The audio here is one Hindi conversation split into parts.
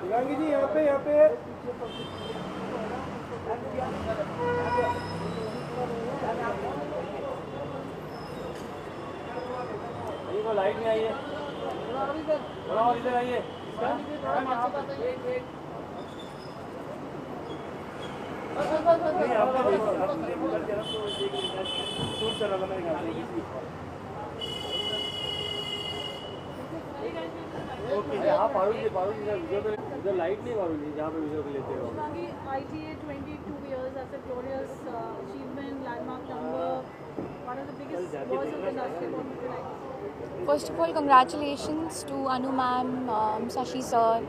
शिवांगी जी यहाँ पे लाइट नहीं आई है, थोड़ा और इधर आइए। इधर लाइट नहीं मारूंगी जहाँ पे वीडियो लेते हो। ITA 22 years, that's a glorious achievement, landmark number, one of the biggest awards of the industry. What would you like to say? First of all, congratulations to Anu ma'am, Sashi sir,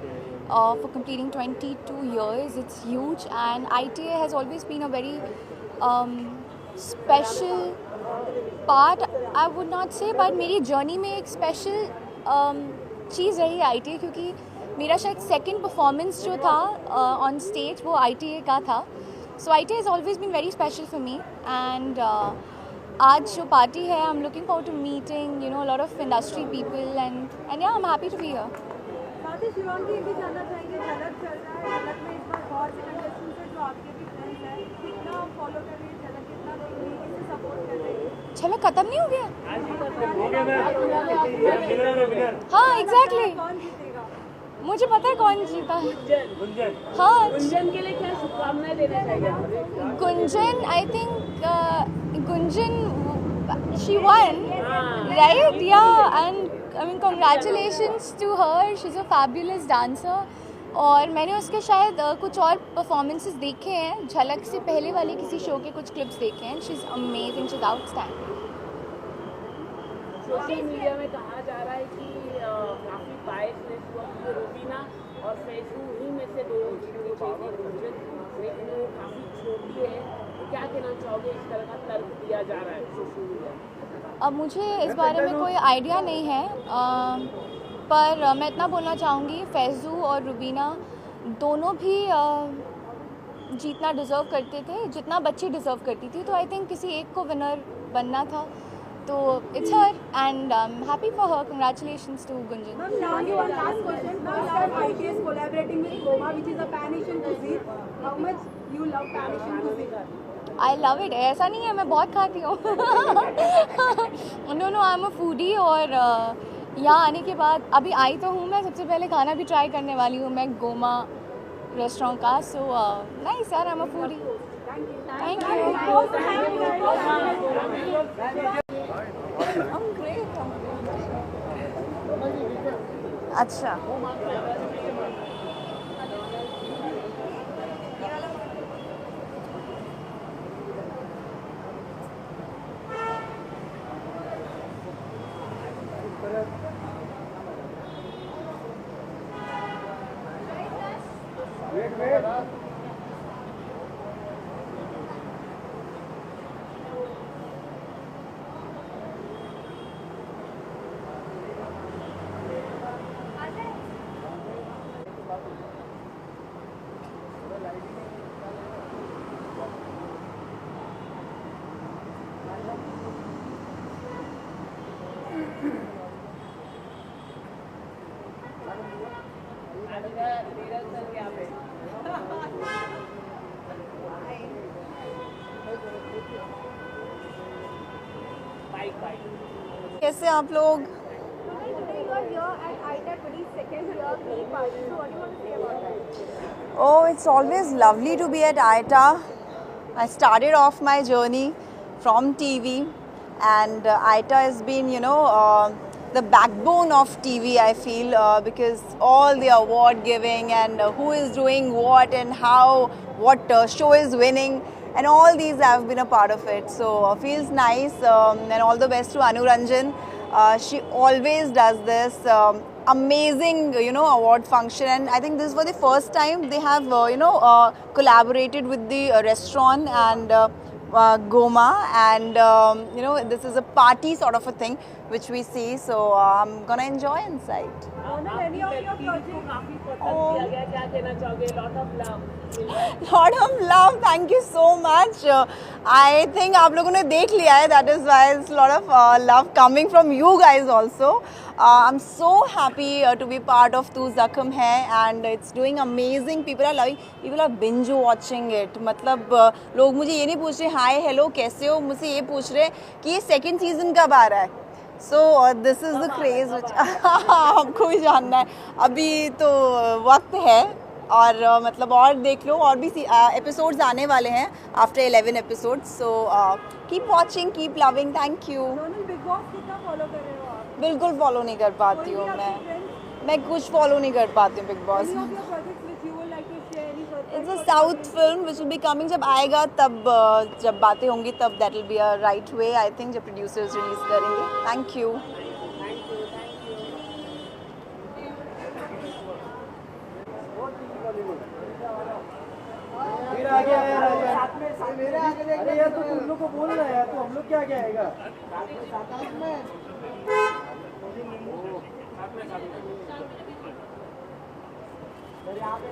for completing 22 years. It's huge, and ITA has always been a very special part. I would not say, but मेरी journey में एक special चीज़ रही ITA, क्योंकि मेरा शायद second performance जो था on stage वो ITA का था. So ITA has always been very special for me, and आज जो पार्टी है, I'm looking forward to meeting, you know, a lot of industry people, and yeah, I'm happy to be here. साथ ही शिवांगी ये भी जानना चाहेंगे, झलक चल रहा है, झलक में इस बार बहुत से कंटेस्टेंट्स हैं जो आपके भी फ्रेंड्स हैं, कितना फॉलो कर रही है झलक, कितना देख रही है, किससे सपोर्ट कर रही है? चलो खत्म नहीं हो गया? हाँ, एग्जैक्टली. कौन जीतेगा? मुझे पता है कौन जीता. हाँ, गुंजन के लिए क्या शुभकामनाएं देना चाहिए? Gunjan, I think Gunjan, she won, right? Yeah, and I mean congratulations to her. She's a fabulous dancer. और मैंने उसके शायद कुछ और परफॉर्मेंसेस देखे हैं, झलक से पहले वाले किसी शो के कुछ क्लिप्स देखे हैं. She's amazing, she's outstanding. Social media में कहा जा रहा है कि काफ़ी बायसनेस हुआ कि रूबीना और फैजू ही में से दो जीतनी चाहिए गुंजन, लेकिन वो काफ़ी छोटी है. तो क्या कहना चाहोगे, इस तरह का तर्क दिया जा रहा है सोशल मीडिया? अब मुझे इस बारे में कोई आइडिया नहीं है, पर मैं इतना बोलना चाहूँगी, फैज़ू और रुबीना दोनों भी जीतना डिज़र्व करते थे जितना बच्ची डिज़र्व करती थी. तो आई थिंक किसी एक को विनर बनना था, तो it's her, and happy for her. Congratulations to Gunjan. Now you one last question. Now ITA is collaborating with Goma, which is a Pan-Asian cuisine. How much you love Pan-Asian cuisine? I love it. ऐसा नहीं है, मैं बहुत खाती हूँ. No I am a foodie, और यहाँ आने के बाद अभी आई तो हूँ, मैं सबसे पहले खाना भी ट्राई करने वाली हूँ मैं गोमा रेस्टोरेंट का. सो नाइस यार, आई am a foodie. Thank you. अच्छा, कैसे आप लोग? Oh, it's always lovely to be at ITA. I started off my journey from TV, and ITA has been, you know, the backbone of TV, I feel, because all the award giving and who is doing what and how, what show is winning, and all these have been a part of it. So feels nice, and all the best to Anu Ranjan. She always does this amazing, you know, award function, and I think this was the first time they have, you know, collaborated with the restaurant, and Goma, and you know, this is a party sort of a thing which we see, so I'm gonna enjoy inside. Ronald, any of your projects? काफी पसंद किया गया, क्या कहना चाहोगे? Lot of love मिल रहा है। Lot of love, thank you so much. I think आप लोगों ने देख लिया है, that is why it's a lot of love coming from you guys also. I'm so happy to be part of Tu Zakham Hai, and it's doing amazing. People are loving, people are binge watching it. मतलब लोग मुझे ये नहीं पूछ रहे हाय हेलो कैसे हो, मुझसे ये पूछ रहे कि ये सेकंड सीजन कब आ रहा है. So this is the craze which आपको भी जानना है. अभी तो वक्त है, और मतलब और देख लो, और भी एपिसोड्स आने वाले हैं after 11 episodes. So keep watching, keep loving. Thank you. रोनल, बिग बॉस कितना फॉलो कर रहे हो आप? बिल्कुल फॉलो नहीं कर पाती हूँ मैं कुछ फॉलो नहीं कर पाती हूँ big boss. Any of your projects which you would like to share? Any it's a south film which will be coming. जब आएगा तब जब बातें होंगी तब that will be a right way, I think, जब प्रोड्यूसर्स रिलीज करेंगे. Thank you. फिर आगे आया राजा मेरे आगे. अरे यार, तो तुम लोग को बोल रहा है यार, तो हम लोग क्या आगे आएगा? सर यहाँ पे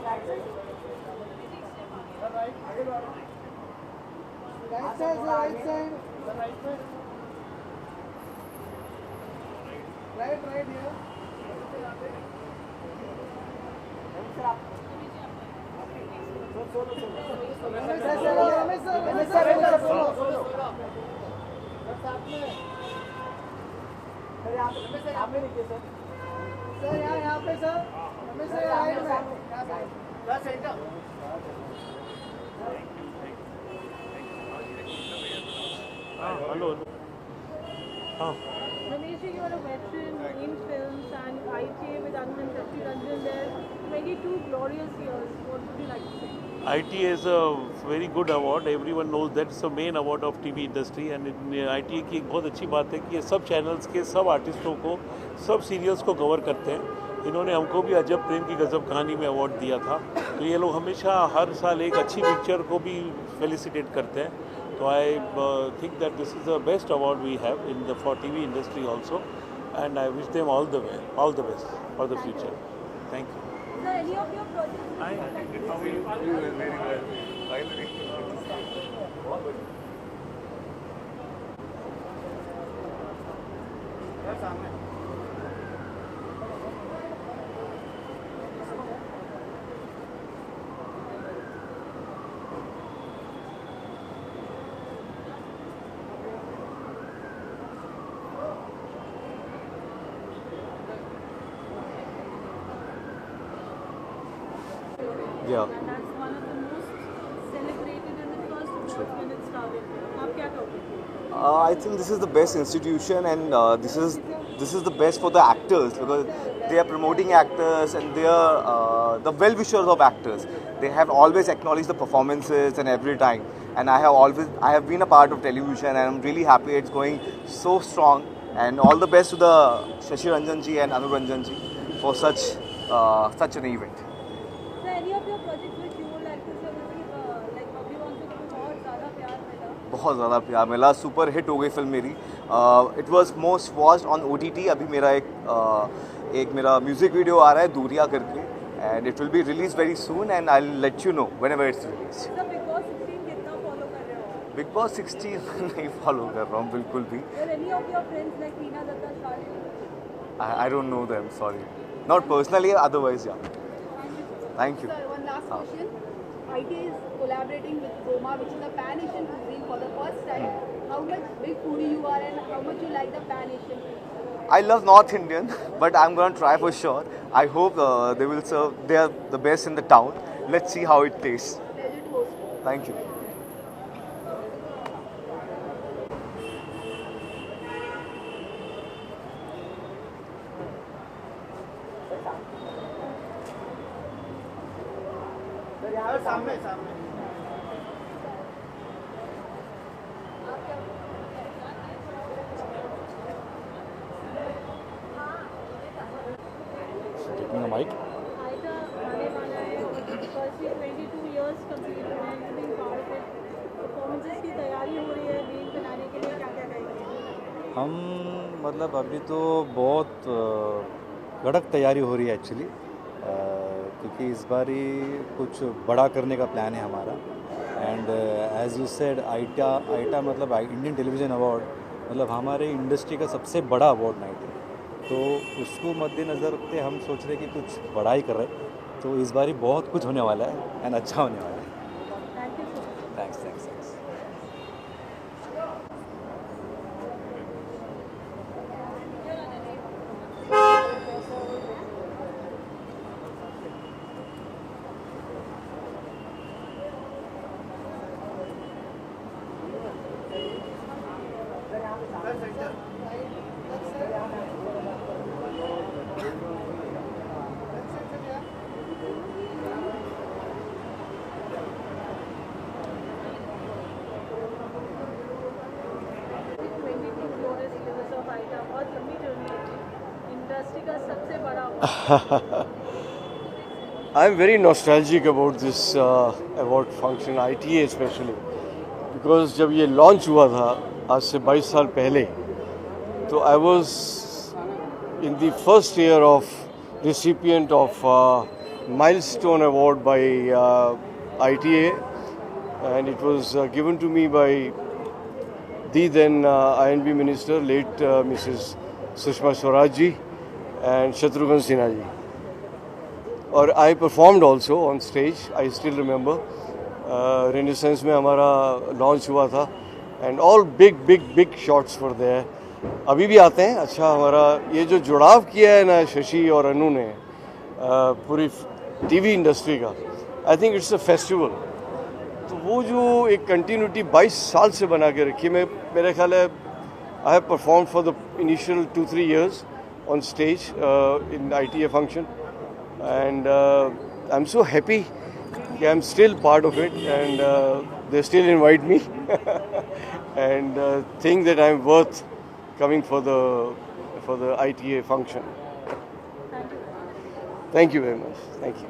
सर, हेलो. हाँ. Ramesh, you are a veteran in films and ITA with Anand Shashi Ranjan there. 22 glorious years. What would you like to say? ITA is a very good award. Everyone knows that's the main award of TV industry, and ITA की एक बहुत अच्छी बात है कि ये सब चैनल्स के सब आर्टिस्टों को, सब सीरियल्स को कवर करते हैं. इन्होंने हमको भी अजब प्रेम की गजब कहानी में अवार्ड दिया था. तो ये लोग हमेशा हर साल एक अच्छी पिक्चर को भी फेलिसिटेट करते हैं. तो I think that this is the best award we have in the for TV industry also, and I wish them all the best for the future. Thank you. Sir, any of your projects? Yeah. And that's one of the most celebrated and the first awards when it started. आप क्या कहोगे? I think this is the best institution, and this is the best for the actors, because they are promoting actors and they are the well-wishers of actors. They have always acknowledged the performances and every time. And I have been a part of television, and I'm really happy it's going so strong. And all the best to the Shashi Ranjan ji and Anu Ranjan ji for such an event. Sir, any of your projects which you would like to share? Like अभी वांसो को बहुत ज़्यादा प्यार मिला. बहुत ज़्यादा प्यार मिला. सुपर हिट हो गई फिल्म मेरी. It was most watched on OTT. अभी मेरा एक मेरा म्यूजिक वीडियो आ रहा है दूरिया करके, and it will be release very soon, and I will let you know whenever it's release. Sir, Big Boss 16 कितना फॉलो कर रहे हो? बिग बॉस 16 नहीं फॉलो कर रहा हूँ बिल्कुल भी. Well, any of your friends like Tina Datta, Shaleen? I don't know them, sorry. Not personally, otherwise, yeah. Thank you. Sir, one last question. ITA is collaborating with Goma, which is a pan-Asian cuisine for the first time. How much big foodie you are and how much you like the pan-Asian food? I love North Indian, but I'm going to try for sure. I hope they will serve. They are the best in the town. Let's see how it tastes. Pleasure to host you. Thank you. सामने Taking the mic. आने वाला है और firstly 22 years complete हुए हैं being part of it. The performances की तैयारी हो रही है रील बनाने के लिए, क्या क्या करेंगे? हम मतलब अभी तो बहुत कड़क तैयारी हो रही है एक्चुअली, क्योंकि इस बार ही कुछ बड़ा करने का प्लान है हमारा। एंड एज यू सेड आईटा मतलब इंडियन टेलीविज़न अवार्ड मतलब हमारे इंडस्ट्री का सबसे बड़ा अवार्ड नाइट है, तो उसको मद्देनज़र रखते हम सोच रहे कि कुछ बड़ा ही कर रहे, तो इस बार ही बहुत कुछ होने वाला है एंड अच्छा होने वाला है। थैंक्स। बहुत लंबी जर्नी है, इंडस्ट्री का सबसे बड़ा I'm very nostalgic about this award function, ITA especially, because जब ये लॉन्च हुआ था आज से 22 साल पहले, तो I was in the first year of recipient of milestone award by ITA, and it was given to me by the then INB minister, late Mrs. Sushma Swaraj ji and Shatrughan Sinha ji. और I performed also on stage, I still remember. Renaissance में हमारा लॉन्च हुआ था and all big shots were there. अभी भी आते हैं। अच्छा, हमारा ये जो जुड़ाव किया है ना शशि और अनु ने पूरी टीवी इंडस्ट्री का, I think it's a festival. तो वो जो एक कंटिन्यूटी 22 साल से बना के रखी है, मेरे ख्याल है I have perform for the initial 2-3 years on stage in ITA function, and I'm so happy that I'm still part of it, and they still invite me and think that I'm worth coming for the ITA function. Thank you very much. Thank you.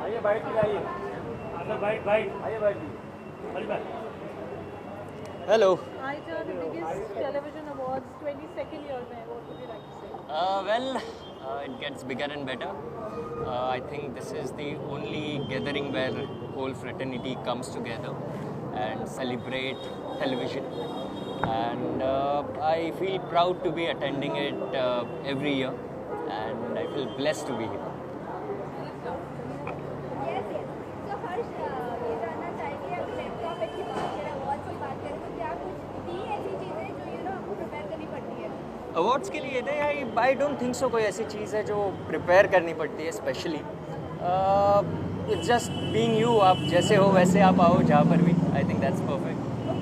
आइए बैठ के आइए। बैठ आइए बैठ। Hello. ITA, the biggest television awards, 22nd year में, what would you like to say? It gets bigger and better. I think this is the only gathering where whole fraternity comes together and celebrate television. And I feel proud to be attending it every year, and I feel blessed to be here. Yes. So हर्ष, ये जानना चाहेंगे, अभी लैपटॉप की बात करें, अवार्ड्स की बात करें, तो क्या कुछ भी ऐसी चीज़ें जो आपको प्रिपेयर करनी पड़ती है? अवार्ड्स के लिए नहीं, आई डोंट थिंक सो कोई ऐसी चीज़ है जो प्रिपेयर करनी पड़ती है specially. It's just being you, आप जैसे हो वैसे आप आओ जहाँ पर भी। I think that's perfect.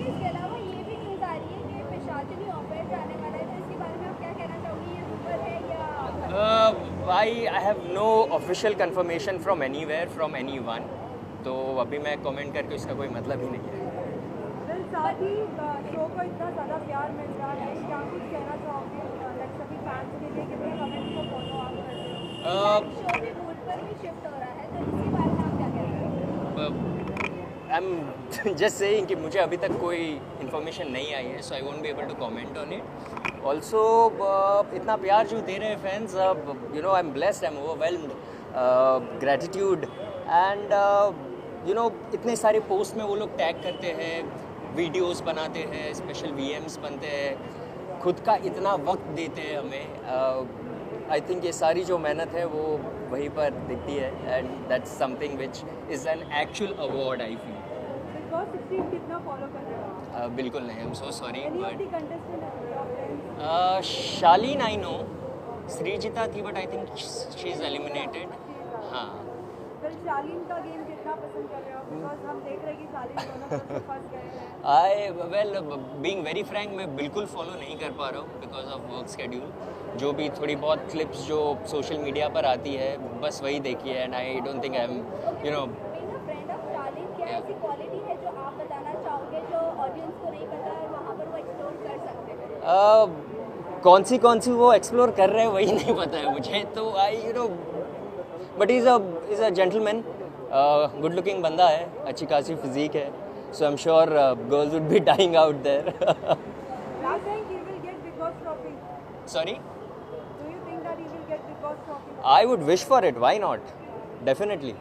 इसके अलावा ये भी न्यूज़ आ रही है कि पिशाचिनी ऑफर जाने वाला है, तो इसके बारे में आप क्या कहना चाहोगे? ये ऊपर है या I have no official confirmation from anywhere, from anyone. तो अभी मैं कमेंट करके इसका कोई मतलब ही नहीं है। फिर साथ ही शो को इतना ज़्यादा प्यार मिल रहा है, क्या कुछ कहना चाहोगे सभी फैंस के लिए, कितने कमेंट्स को फॉलो आप करते हो? शो भी मूड पर भी शिफ्ट हो रहा है, तो इसके बारे में आप क्या कहते हो? आई एम जस्ट सेइंग कि मुझे अभी तक कोई इन्फॉर्मेशन नहीं आई है, so I won't be able to comment on it. Also इतना प्यार जो दे रहे हैं fans, you know I am blessed, I am overwhelmed, gratitude and you know इतने सारे पोस्ट में वो लोग टैग करते हैं, वीडियोस बनाते हैं, स्पेशल VMs बनते हैं, खुद का इतना वक्त देते हैं हमें। आई थिंक ये सारी जो मेहनत है वो वहीं पर दिखती है, and that's something which is an actual award I feel. Bigg Boss 16 कितना फॉलो कर रहे हो आप? बिल्कुल नहीं, I am so sorry, Any of but the contestants? Shalin I know, Sreejita थी, but I think she is eliminated. हाँ फिर शालीन का गेम कितना पसंद कर रहे हो? बिकॉज हम देख रहे हैं कि शालीन दोनों तरफ से फंस गए हैं. बीइंग वेरी फ्रैंक, मैं बिल्कुल फॉलो नहीं कर पा रहा हूँ बिकॉज ऑफ वर्क शेड्यूल. जो भी थोड़ी बहुत क्लिप्स जो सोशल मीडिया पर आती है बस वही देखी है. And I don't think I am friend of Shalin, क्या ऐसी क्वालिटी है जो आप बताना चाहोगे जो ऑडियंस को नहीं पता है, वहाँ पर वो एक्सप्लोर कर सकते हैं? कौन सी वो एक्सप्लोर कर रहे हैं वही नहीं पता है मुझे. तो I but is a gentleman, good looking बंदा है, अच्छी खासी फिजिक है. So I am sure girls would be dying out there. Last time he will get Big Boss trophy. Sorry, Do you think that he will get Big Boss trophy? I would wish for it. Why not? Definitely.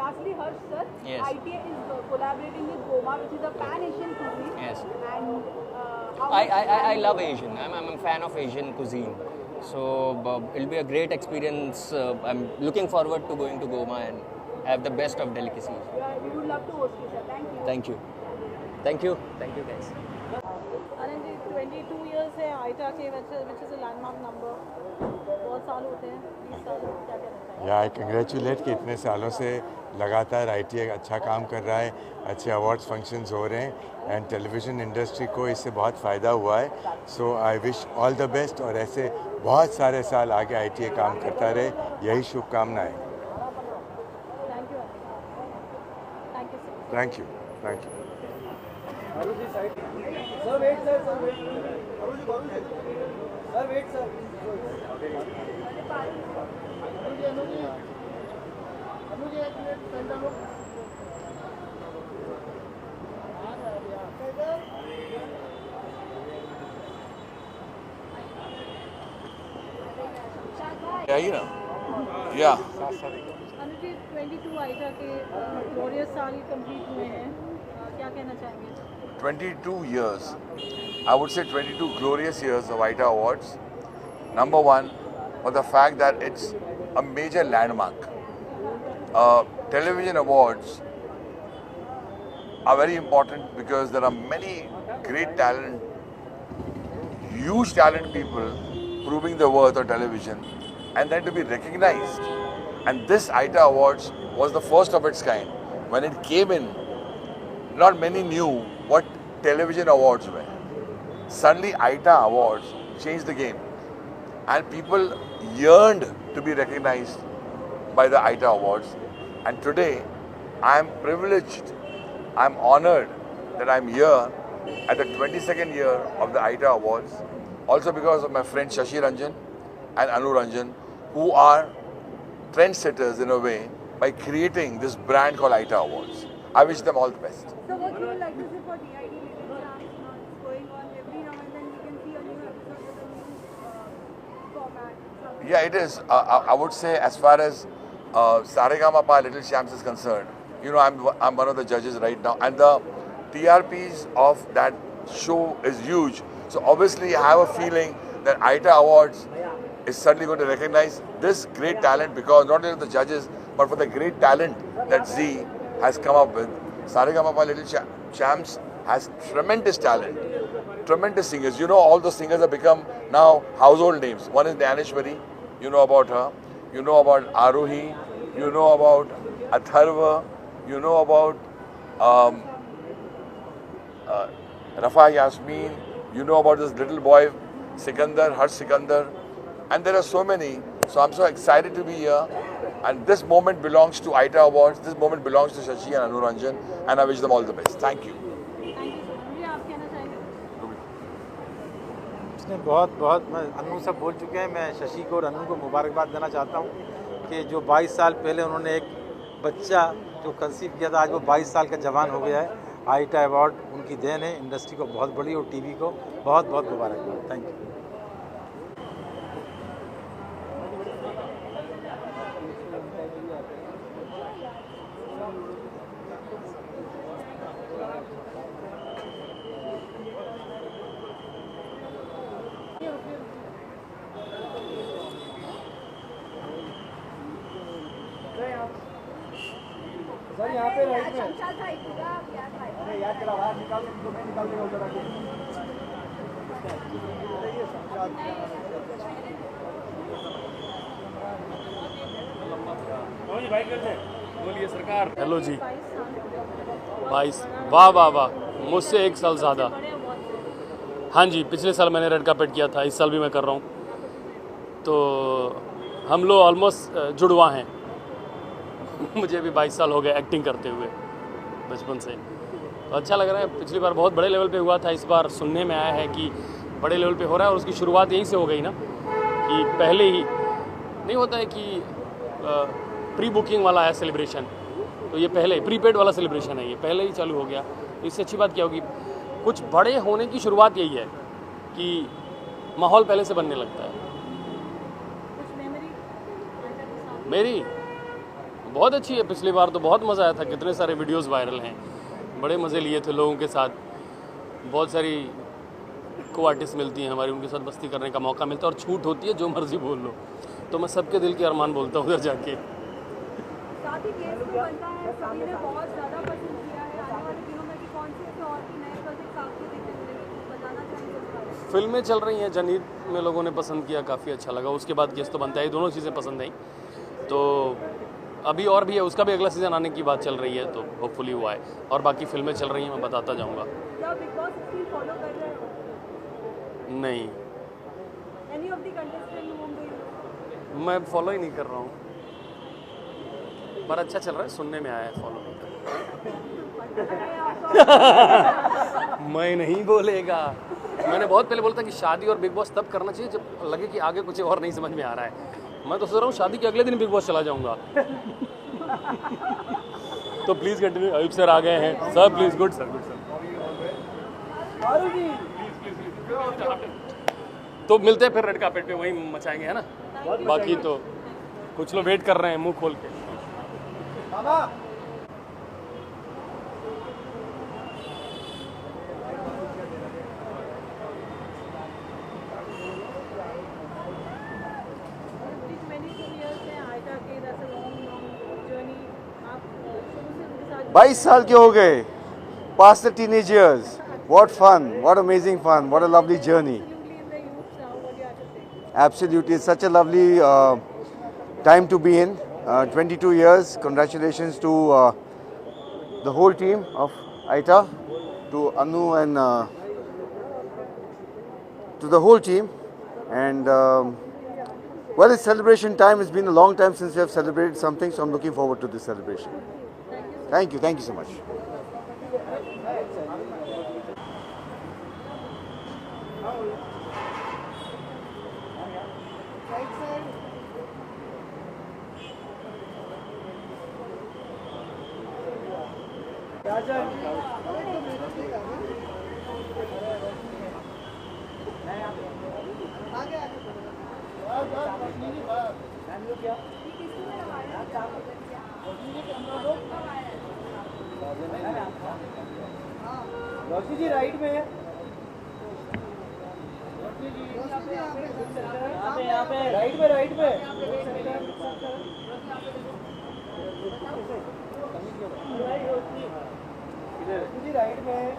Lastly, Harsh sir, Yes. ITA is collaborating with Goma, which is a pan-Asian cuisine. Yes. And how I love Asian. I'm a fan of Asian cuisine. So it'll be a great experience. I'm looking forward to going to Goma and have the best of delicacies. We would love to host you, sir. Thank you. Thank you. Thank you guys. Anand ji, 22 years है आइटा के, which is a landmark number. बहुत साल होते हैं, 20 साल, क्या कहना चाहिए? या आई कंग्रेचुलेट कि इतने सालों से लगातार ITA अच्छा काम कर रहा है, अच्छे अवार्ड्स फंक्शंस हो रहे हैं एंड टेलीविज़न इंडस्ट्री को इससे बहुत फ़ायदा हुआ है. So I wish all the best और ऐसे बहुत सारे साल आगे ITA काम करता रहे, यही शुभकामनाएं. Thank you, sir. Thank you. Thank you. Yeah, you know. Yeah. Anuj ji, 22 ITA के ग्लोरियस साल कंप्लीट हुए हैं, क्या कहना चाहेंगे? 22 years. I would say 22 glorious years of ITA Awards. Number one, for the fact that it's a major landmark. Television awards are very important because there are many great talent, huge talent people proving the worth of television and then to be recognized. And this ITA Awards was the first of its kind. When it came in, not many knew what television awards were. Suddenly ITA Awards changed the game and people yearned to be recognized by the ITA Awards. And today I am privileged, I am honored that I am here at the 22nd year of the ITA Awards, also because of my friends Shashi Ranjan and Anu Ranjan, who are trendsetters in a way by creating this brand called ITA Awards. I wish them all the best. So what you would like to say for DID Little Champs? Now it's going on every now and then we can see a new episode with a new format. something. Yeah, it is. I would say as far as Saregama Little Champs is concerned, you know, I'm one of the judges right now, and the TRPs of that show is huge. So obviously I have a feeling that ITA Awards is certainly going to recognize this great talent, because not only the judges, but for the great talent that Z has come up with. Saregama Little Champs has tremendous talent, tremendous singers. You know, all those singers have become now household names. One is Dhaneshwari, you know about her. You know about Arohi, you know about Atharva, you know about Rafa Yasmin, you know about this little boy Sikandar, Harsh Sikandar, and there are so many. So I'm so excited to be here, and this moment belongs to ITA Awards, this moment belongs to Shashi and Anu Ranjan, and I wish them all the best. Thank you. Thank you, sir. मुझे आप कहना चाहेंगे? इसने बहुत मैं अनु सब बोल चुके हैं. मैं शशि को और अनु को मुबारकबाद देना चाहता हूँ कि जो 22 साल पहले उन्होंने एक बच्चा जो कंसीव किया था, आज वो 22 साल का जवान हो गया है. ITA अवार्ड उनकी देन है, इंडस्ट्री को बहुत बड़ी और टीवी को बहुत मुबारकबाद. Thank you. सर यहाँ पे राइट में शमशाद भाई पूरा याद भाई अरे याद करा बाहर निकाल के मैं निकाल देगा उधर आके अरे ये शमशाद बोलिए सरकार। हेलो जी। 22, वाह वाह वाह, मुझसे 1 साल ज़्यादा। हाँ जी, पिछले साल मैंने रेड कार्पेट किया था, इस साल भी मैं कर रहा हूँ, तो हम लोग ऑलमोस्ट जुड़वा हैं। मुझे भी 22 साल हो गए एक्टिंग करते हुए बचपन से, तो अच्छा लग रहा है। पिछली बार बहुत बड़े लेवल पे हुआ था, इस बार सुनने में आया है कि बड़े लेवल पे हो रहा है, और उसकी शुरुआत यहीं से हो गई ना, कि पहले ही नहीं होता है कि प्री बुकिंग वाला है सेलिब्रेशन, तो ये पहले प्रीपेड वाला सेलिब्रेशन है, ये पहले ही चालू हो गया। इससे अच्छी बात क्या होगी, कुछ बड़े होने की शुरुआत यही है कि माहौल पहले से बनने लगता है। मेरी बहुत अच्छी है, पिछली बार तो बहुत मज़ा आया था, कितने सारे वीडियोस वायरल हैं, बड़े मज़े लिए थे लोगों के साथ। बहुत सारी को आर्टिस्ट मिलती हैं हमारी, उनके साथ मस्ती करने का मौका मिलता है, और छूट होती है, जो मर्जी बोल लो, तो मैं सबके दिल के अरमान बोलता हूँ उधर जाके। साथ ही केस जो बनता है सभी ने बहुत ज़्यादा पसंद किया है, आने वाले दिनों में कि कौन से ऐसे और भी नए प्रोजेक्ट आपको देखने मिलेंगे, बताना चाहेंगे उस बारे में? फिल्में चल रही हैं, जनहित में लोगों ने पसंद किया, काफ़ी अच्छा लगा, उसके बाद केस तो बनता है, दोनों चीज़ें पसंद आई, तो अभी और भी है, उसका भी अगला सीज़न आने की बात चल रही है, तो होपफुली हुआ है, और बाकी फिल्में चल रही हैं, मैं बताता जाऊँगा। क्या बिग बॉस 16 फॉलो कर रहे हो? नहीं, any of the contestant home do you? मैं फॉलो ही नहीं कर रहा हूँ, पर अच्छा चल रहा है, सुनने में आया है, फॉलो नहीं कर। मैं नहीं बोलेगा, मैंने बहुत पहले बोला था कि शादी और बिग बॉस तब करना चाहिए जब लगे कि आगे कुछ और नहीं समझ में आ रहा है। मैं तो सोच रहा हूँ शादी के अगले दिन बिग बॉस चला जाऊँगा। तो प्लीज़ कंटिन्यू। अयूब सर आ गए हैं sir, please. Good sir, good sir. तो मिलते हैं फिर रेड कार्पेट पे, वहीं मचाएंगे, है ना। बाकी तो कुछ लोग वेट कर रहे हैं मुंह खोल के। बाईस साल के हो गए, past the teenage years. What fun, what amazing fun, what a lovely journey. Absolutely, it's such a lovely time to be in. 22 years, congratulations to the whole team of Aita, to Anu and to the whole team. And well, it's celebration time. It's been a long time since we have celebrated something, so I'm looking forward to this celebration. Thank you so much. Roshi ji right में है, यहाँ पे राइट में रोशी जी राइट में है।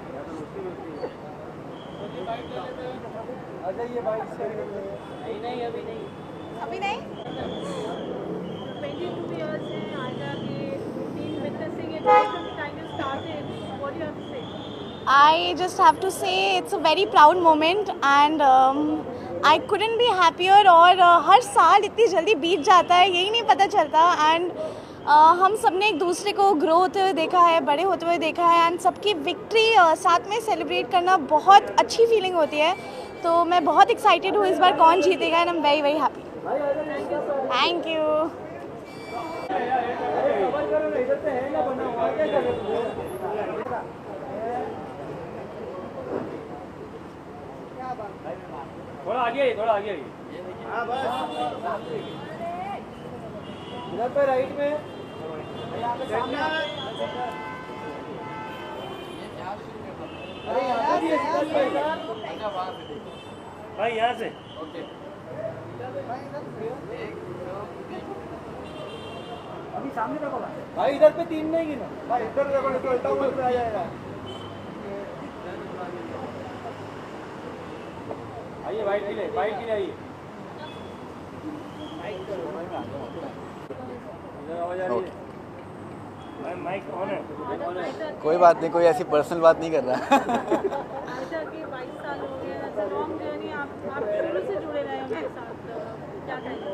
आ जाइए बाइक से। नहीं अभी नहीं। 22 years से आयशा की team witnessing a great time has started. What do you have to say? I just have to say it's a very proud moment and I couldn't be happier। और हर साल इतनी जल्दी बीत जाता है, यही नहीं पता चलता। एंड हम सब ने एक दूसरे को ग्रो होते हुए देखा है, बड़े होते हुए देखा है, एंड सबकी विक्ट्री साथ में सेलिब्रेट करना बहुत अच्छी फीलिंग होती है। तो मैं बहुत एक्साइटेड हूँ इस बार कौन जीतेगा, and I am very very happy. Thank you. थोड़ा आगे आइए, थोड़ा आगे आइए। इधर पे राइट में भाई, यहाँ से अभी सामने देखो भाई, इधर पे 3 नहीं गिना भाई, इधर देखो नहीं तो उल्टा ऊपर पे आ जाएगा। आइए वाइट के लिए आइए। कोई बात नहीं, कोई ऐसी पर्सनल बात नहीं कर रहा है। आयशा के 22 साल हो गए हैं, लॉन्ग जर्नी, आप शुरू से जुड़े रहे हैं उनके साथ, क्या कहेंगे?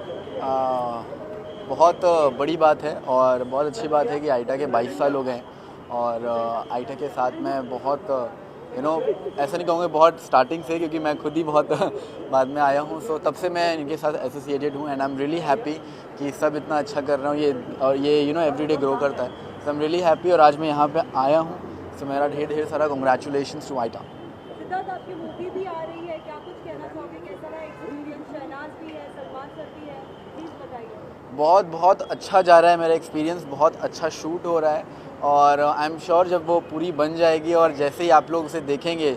बहुत बड़ी बात है और बहुत अच्छी बात है कि आयटा के 22 साल हो गए हैं और आयटा के साथ मैं बहुत ऐसा नहीं कहूँगा बहुत स्टार्टिंग से, क्योंकि मैं खुद ही बहुत बाद में आया हूँ। सो तब से मैं इनके साथ एसोसिएटेड हूँ and I am really happy कि सब इतना अच्छा कर रहा हूँ ये एवरीडे ग्रो करता है। So I am really happy और आज मैं यहाँ पे आया हूँ। सो मेरा ढेर सारा कंग्रेचुलेशंस टू आयटा। सिद्धार्थ, आपकी मूवी भी आ रही है, क्या कुछ कहना चाहोगे? कैसा रहा एक्सपीरियंस? शहनाज भी है, सलमान सर भी है, प्लीज़ बताइए। बहुत अच्छा जा रहा है मेरा एक्सपीरियंस, बहुत अच्छा शूट हो रहा है और आई एम श्योर जब वो पूरी बन जाएगी और जैसे ही आप लोग उसे देखेंगे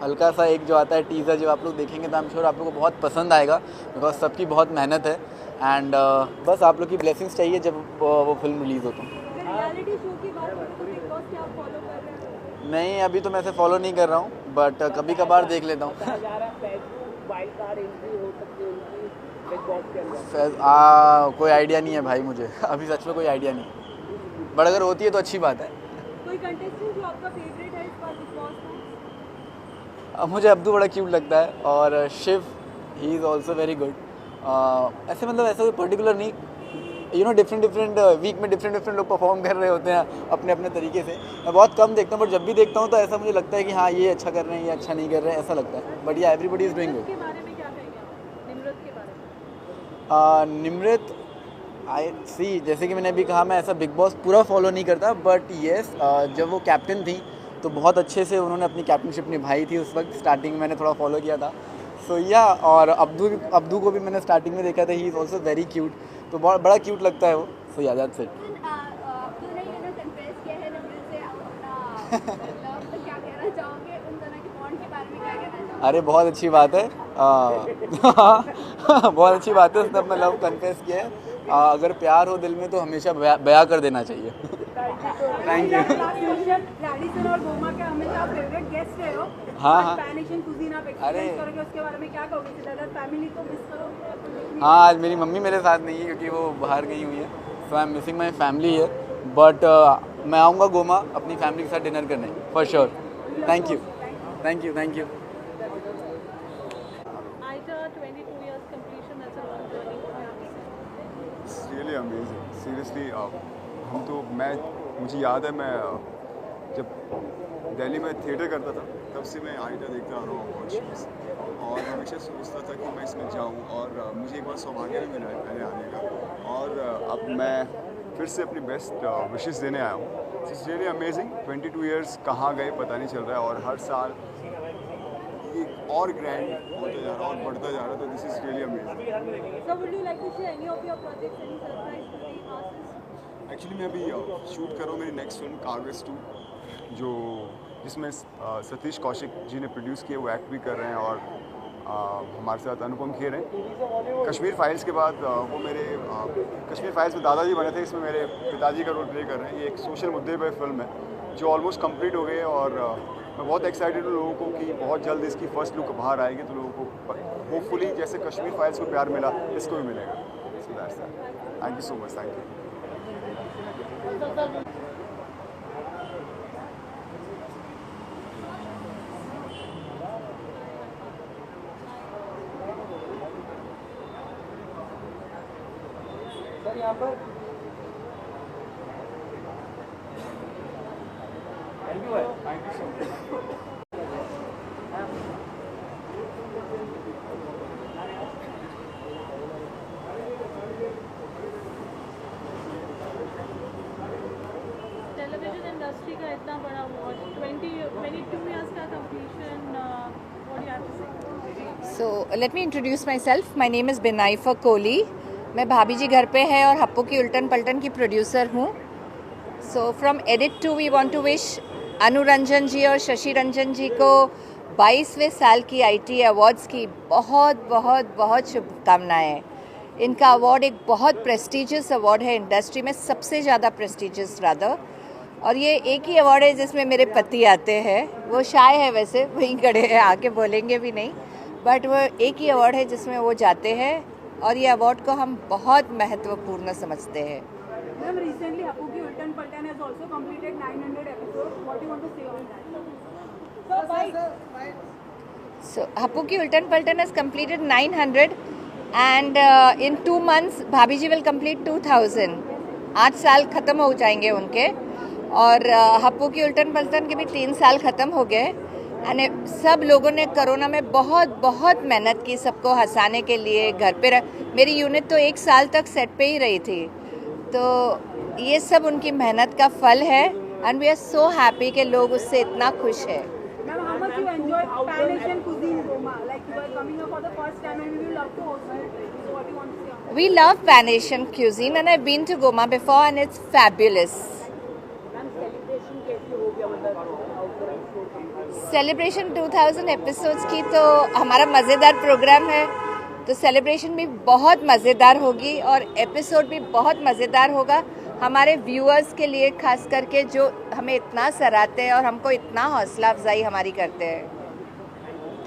हल्का सा एक जो आता है टीज़र, जब आप लोग देखेंगे तो आई एम श्योर आप लोगों को बहुत पसंद आएगा, बिकॉज सबकी बहुत मेहनत है एंड बस आप लोग की ब्लेसिंग्स चाहिए जब वो फिल्म रिलीज़ हो तो। रियलिटी शो की बात करें तो बिग बॉस क्या आप फॉलो कर रहे हैं? नहीं, अभी तो मैं ऐसे फॉलो नहीं कर रहा हूँ, बट कभी कभार देख लेता हूँ। कोई आइडिया नहीं है भाई मुझे, अभी सच में कोई आइडिया नहीं है, बट अगर होती है तो अच्छी बात है। कोई कंटेस्टेंट जो आपका फेवरेट है इस बार बिग बॉस में? मुझे अब्दू बड़ा क्यूट लगता है और Shiv, he is also very good. ऐसे मतलब ऐसा कोई पर्टिकुलर नहीं, डिफरेंट वीक में डिफरेंट लोग परफॉर्म कर रहे होते हैं अपने अपने तरीके से। मैं बहुत कम देखता हूँ, बट जब भी देखता हूँ तो ऐसा मुझे लगता है कि हाँ ये अच्छा कर रहे हैं, ये अच्छा नहीं कर रहे हैं, ऐसा लगता है। But yeah everybody is doing good. Nimrit I see, जैसे कि मैंने अभी कहा, मैं ऐसा बिग बॉस पूरा फॉलो नहीं करता, बट येस जब वो कैप्टन थी तो बहुत अच्छे से उन्होंने अपनी कैप्टनशिप निभाई थी। उस वक्त स्टार्टिंग में मैंने थोड़ा फॉलो किया था। सो या और अब्दू को भी मैंने स्टार्टिंग में देखा था, ही इज़ ऑल्सो वेरी क्यूट, तो बहुत बड़ा क्यूट लगता है वो। सो या दैट्स इट। अब्दू ने कन्फेस किया है निम्रत से अपना लव, तो क्या कहना चाहोगे उन दोनों के बॉन्ड के बारे में, क्या कहना चाहोगे? अरे बहुत अच्छी बात है, बहुत अच्छी बात है, उसने अपना लव कन्फेस किया है। अगर प्यार हो दिल में तो हमेशा बयां कर देना चाहिए। Thank you. रैडिसन और गोमा के हमेशा फेवरेट गेस्ट रहे हो। हाँ। पैन एशियन कुजीन आप एक्सपीरियंस करोगे, उसके बारे में क्या कहोगे? सिद्धार्थ, फैमिली को मिस करोगे? हाँ, आज मेरी मम्मी मेरे साथ नहीं है क्योंकि वो बाहर गई हुई है, so I am missing my family है, बट मैं आऊँगा गोमा अपनी फैमिली के साथ डिनर करने for sure. Thank you. Aita, 22 years completion, that's a long journey. It's really amazing. Seriously, मुझे याद है मैं जब दिल्ली में थिएटर करता था तब से मैं आइटा देखता आ रहा हूँ बहुत शोज़, और हमेशा सोचता था कि मैं इसमें जाऊँ, और मुझे एक बार सौभाग्य भी मिला है पहले आने का, और अब मैं फिर से अपनी बेस्ट विशेस देने आया हूँ। It's really amazing. 22 ईयर्स कहाँ गए पता नहीं चल रहा है, और हर साल ये और ग्रैंड होता जा रहा है और बढ़ता जा रहा है, तो this is really amazing. So would you like to share any of your projects, any surprise to the masses? Actually मैं अभी शूट कर रहा हूँ मेरी नेक्स्ट फिल्म कागज़ 2, जिसमें सतीश कौशिक जी ने प्रोड्यूस किया, वो एक्ट भी कर रहे हैं, और हमारे साथ अनुपम खेर हैं। कश्मीर फाइल्स के बाद वो मेरे कश्मीर फाइल्स में दादाजी बने थे, इसमें मेरे पिताजी का रोल प्ले कर रहे हैं। ये एक सोशल मुद्दे पर फिल्म है जो ऑलमोस्ट कंप्लीट हो गई है, और मैं बहुत एक्साइटेड हूँ लोगों को कि बहुत जल्द इसकी फर्स्ट लुक बाहर आएगी, तो लोगों को होपफुली जैसे कश्मीर फाइल्स को प्यार मिला इसको भी मिलेगा। So that's that. Thank you so much. Thank you. Sir यहाँ पर थैंक यू भाई, thank you so much. Television industry का इतना बड़ा अवार्ड, 22 years का completion, what do you have to say? So let me introduce myself. My name is Binaifa Kohli. मैं भाभी जी घर पे है और हप्पू की उल्टन पलटन की प्रोड्यूसर हूँ। So from edit to we want to wish Anuranjan ji और शशि रंजन जी को 22वें साल की आईटी अवार्ड्स की बहुत बहुत बहुत शुभकामनाएं। इनका अवार्ड एक बहुत प्रेस्टिजियस अवार्ड है, इंडस्ट्री में सबसे ज़्यादा प्रेस्टिजियस रादर, और ये एक ही अवार्ड है जिसमें मेरे पति आते हैं। वो शाय है वैसे, वहीं खड़े हैं, आके बोलेंगे भी नहीं, बट वो एक ही अवार्ड है जिसमें वो जाते हैं, और ये अवार्ड को हम बहुत महत्वपूर्ण समझते हैं। Ma'am, recently Happu Ki Ultan Paltan has also completed 900 episodes. What do you want to say on that? So Happu Ki Ultan Paltan has completed 900 and in 2 months भाभी जी will complete 2000. 8 साल ख़त्म हो जाएंगे उनके और हप्पू की उल्टन पलटन के भी 3 साल ख़त्म हो गए। एंड सब लोगों ने कोरोना में बहुत मेहनत की सबको हंसाने के लिए। घर पे मेरी यूनिट तो 1 साल तक सेट पे ही रही थी, तो ये सब उनकी मेहनत का फल है and we are so happy कि लोग उससे इतना खुश है। Ma'am, how much you enjoy Pan-Asian cuisine Goma? Like you are coming up for the first time and we will love to host you. So what do you want to say on that? We love Pan-Asian cuisine and I've been to Goma before and it's fabulous. Celebration 2000 episodes की तो हमारा मज़ेदार प्रोग्राम है, तो सेलिब्रेशन भी बहुत मज़ेदार होगी और एपिसोड भी बहुत मज़ेदार होगा हमारे व्यूअर्स के लिए, खास करके जो हमें इतना सराहते हैं और हमको इतना हौसला अफजाई हमारी करते हैं।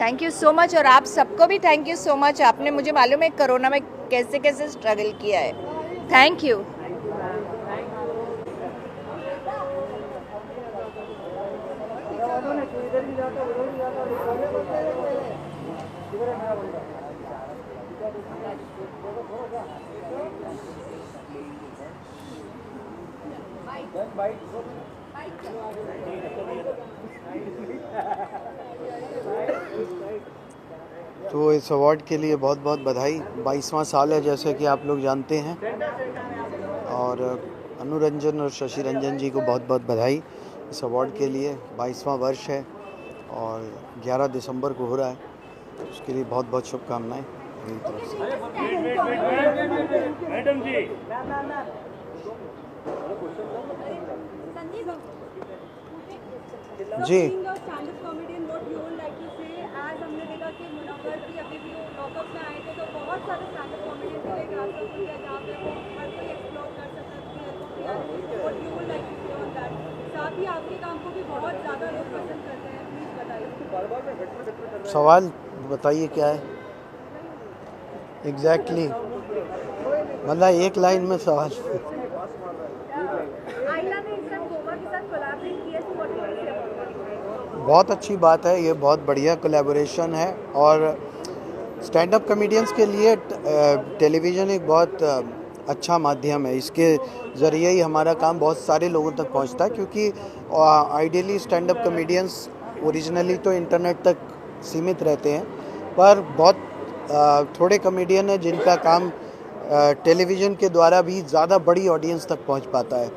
थैंक यू सो मच और आप सबको भी थैंक यू सो मच। आपने मुझे मालूम है कोरोना में कैसे कैसे स्ट्रगल किया है। Thank you. तो इस अवार्ड के लिए बहुत बहुत बधाई। 22वां साल है जैसे कि आप लोग जानते हैं, और अनु रंजन और शशि रंजन जी को बहुत बहुत बधाई इस अवार्ड के लिए। 22वां वर्ष है और 11 दिसंबर को हो रहा है, उसके लिए बहुत बहुत शुभकामनाएं मेरी तरफ से। Madam ji, ji stand-up comedian, what you would like to say, आज हमने देखा कि मुनव्वर भी अभी भी लॉकअप में आए थे, तो बहुत सारे स्टैंड-अप कॉमेडियन थे एक रास्ता खुल गया जहाँ पे वो हर कोई एक्सप्लोर कर सकता है what you would like to say on that. साथ ही आपके काम को भी बहुत ज़्यादा लोग पसंद करते हैं, प्लीज़ बताइए। सवाल बताइए क्या है एग्जैक्टली मतलब एक लाइन में सवाल। बहुत अच्छी बात है, ये बहुत बढ़िया कोलैबोरेशन है और स्टैंड अप कॉमेडियंस के लिए टेलीविज़न एक बहुत अच्छा माध्यम है। इसके ज़रिए ही हमारा काम बहुत सारे लोगों तक पहुंचता है, क्योंकि ideally stand up comedians originally तो इंटरनेट तक सीमित रहते हैं, पर बहुत थोड़े कॉमेडियन हैं जिनका काम टेलीविज़न के द्वारा भी ज़्यादा बड़ी ऑडियंस तक पहुंच पाता है।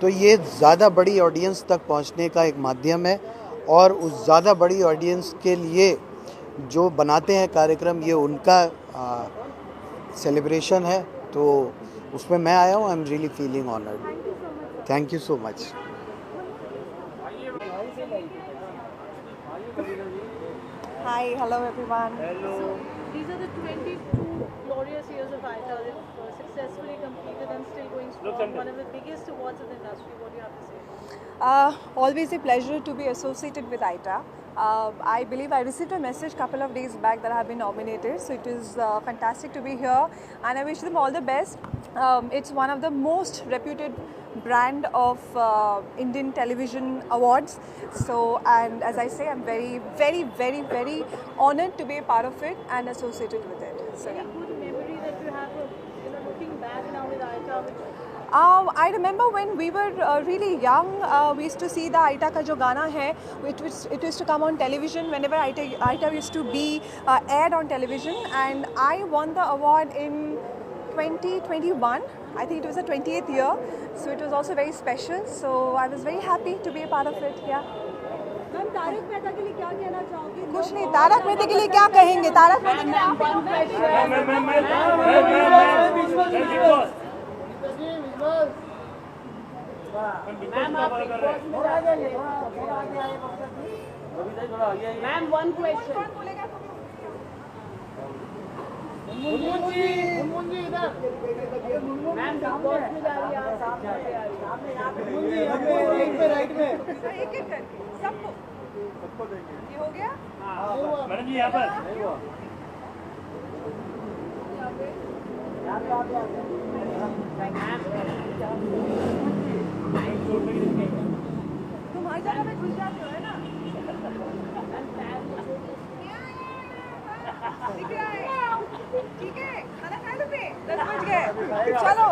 तो ये ज़्यादा बड़ी ऑडियंस तक पहुंचने का एक माध्यम है और उस ज़्यादा बड़ी ऑडियंस के लिए जो बनाते हैं कार्यक्रम, ये उनका सेलिब्रेशन है, तो उसमें मैं आया हूँ। I am really feeling honoured. Thank you so much. Hi, hello everyone. So, these are the 22 glorious years of Aita. They've successfully completed and still going strong. One of the biggest awards in the industry. What do you have to say? Always a pleasure to be associated with Aita. I believe I received a message a couple of days back that I have been nominated, so it is fantastic to be here and I wish them all the best. It's one of the most reputed brand of Indian television awards, so, and as I say, I'm very, very, very, very honored to be a part of it and associated with it. So yeah. Good memory that you have of, looking back now with Aita. I remember when we were really young, we used to see the Aita ka jo gana hai, it used to come on television whenever Aita used to be aired on television, and I won the award in 2021. I think it was the 28th year, so it was also very special. So I was very happy to be a part of it. Yeah. Ma'am, Tarak Mehta के लिए क्या कहना चाहोगे? कुछ नहीं, तारक मेहता के लिए क्या कहेंगे? तारक मेहता के लिए ma'am, one question. Ma'am, big Boss में जा रही है, आप सामने आ रही है। राइट में एक एक करके सबको ये हो गया। मैडम जी यहाँ पर यहाँ पे तुम हर जगह पे घुस जाते हो है ना? ठीक है, खाना खा लो पे 10 बज गए, चलो।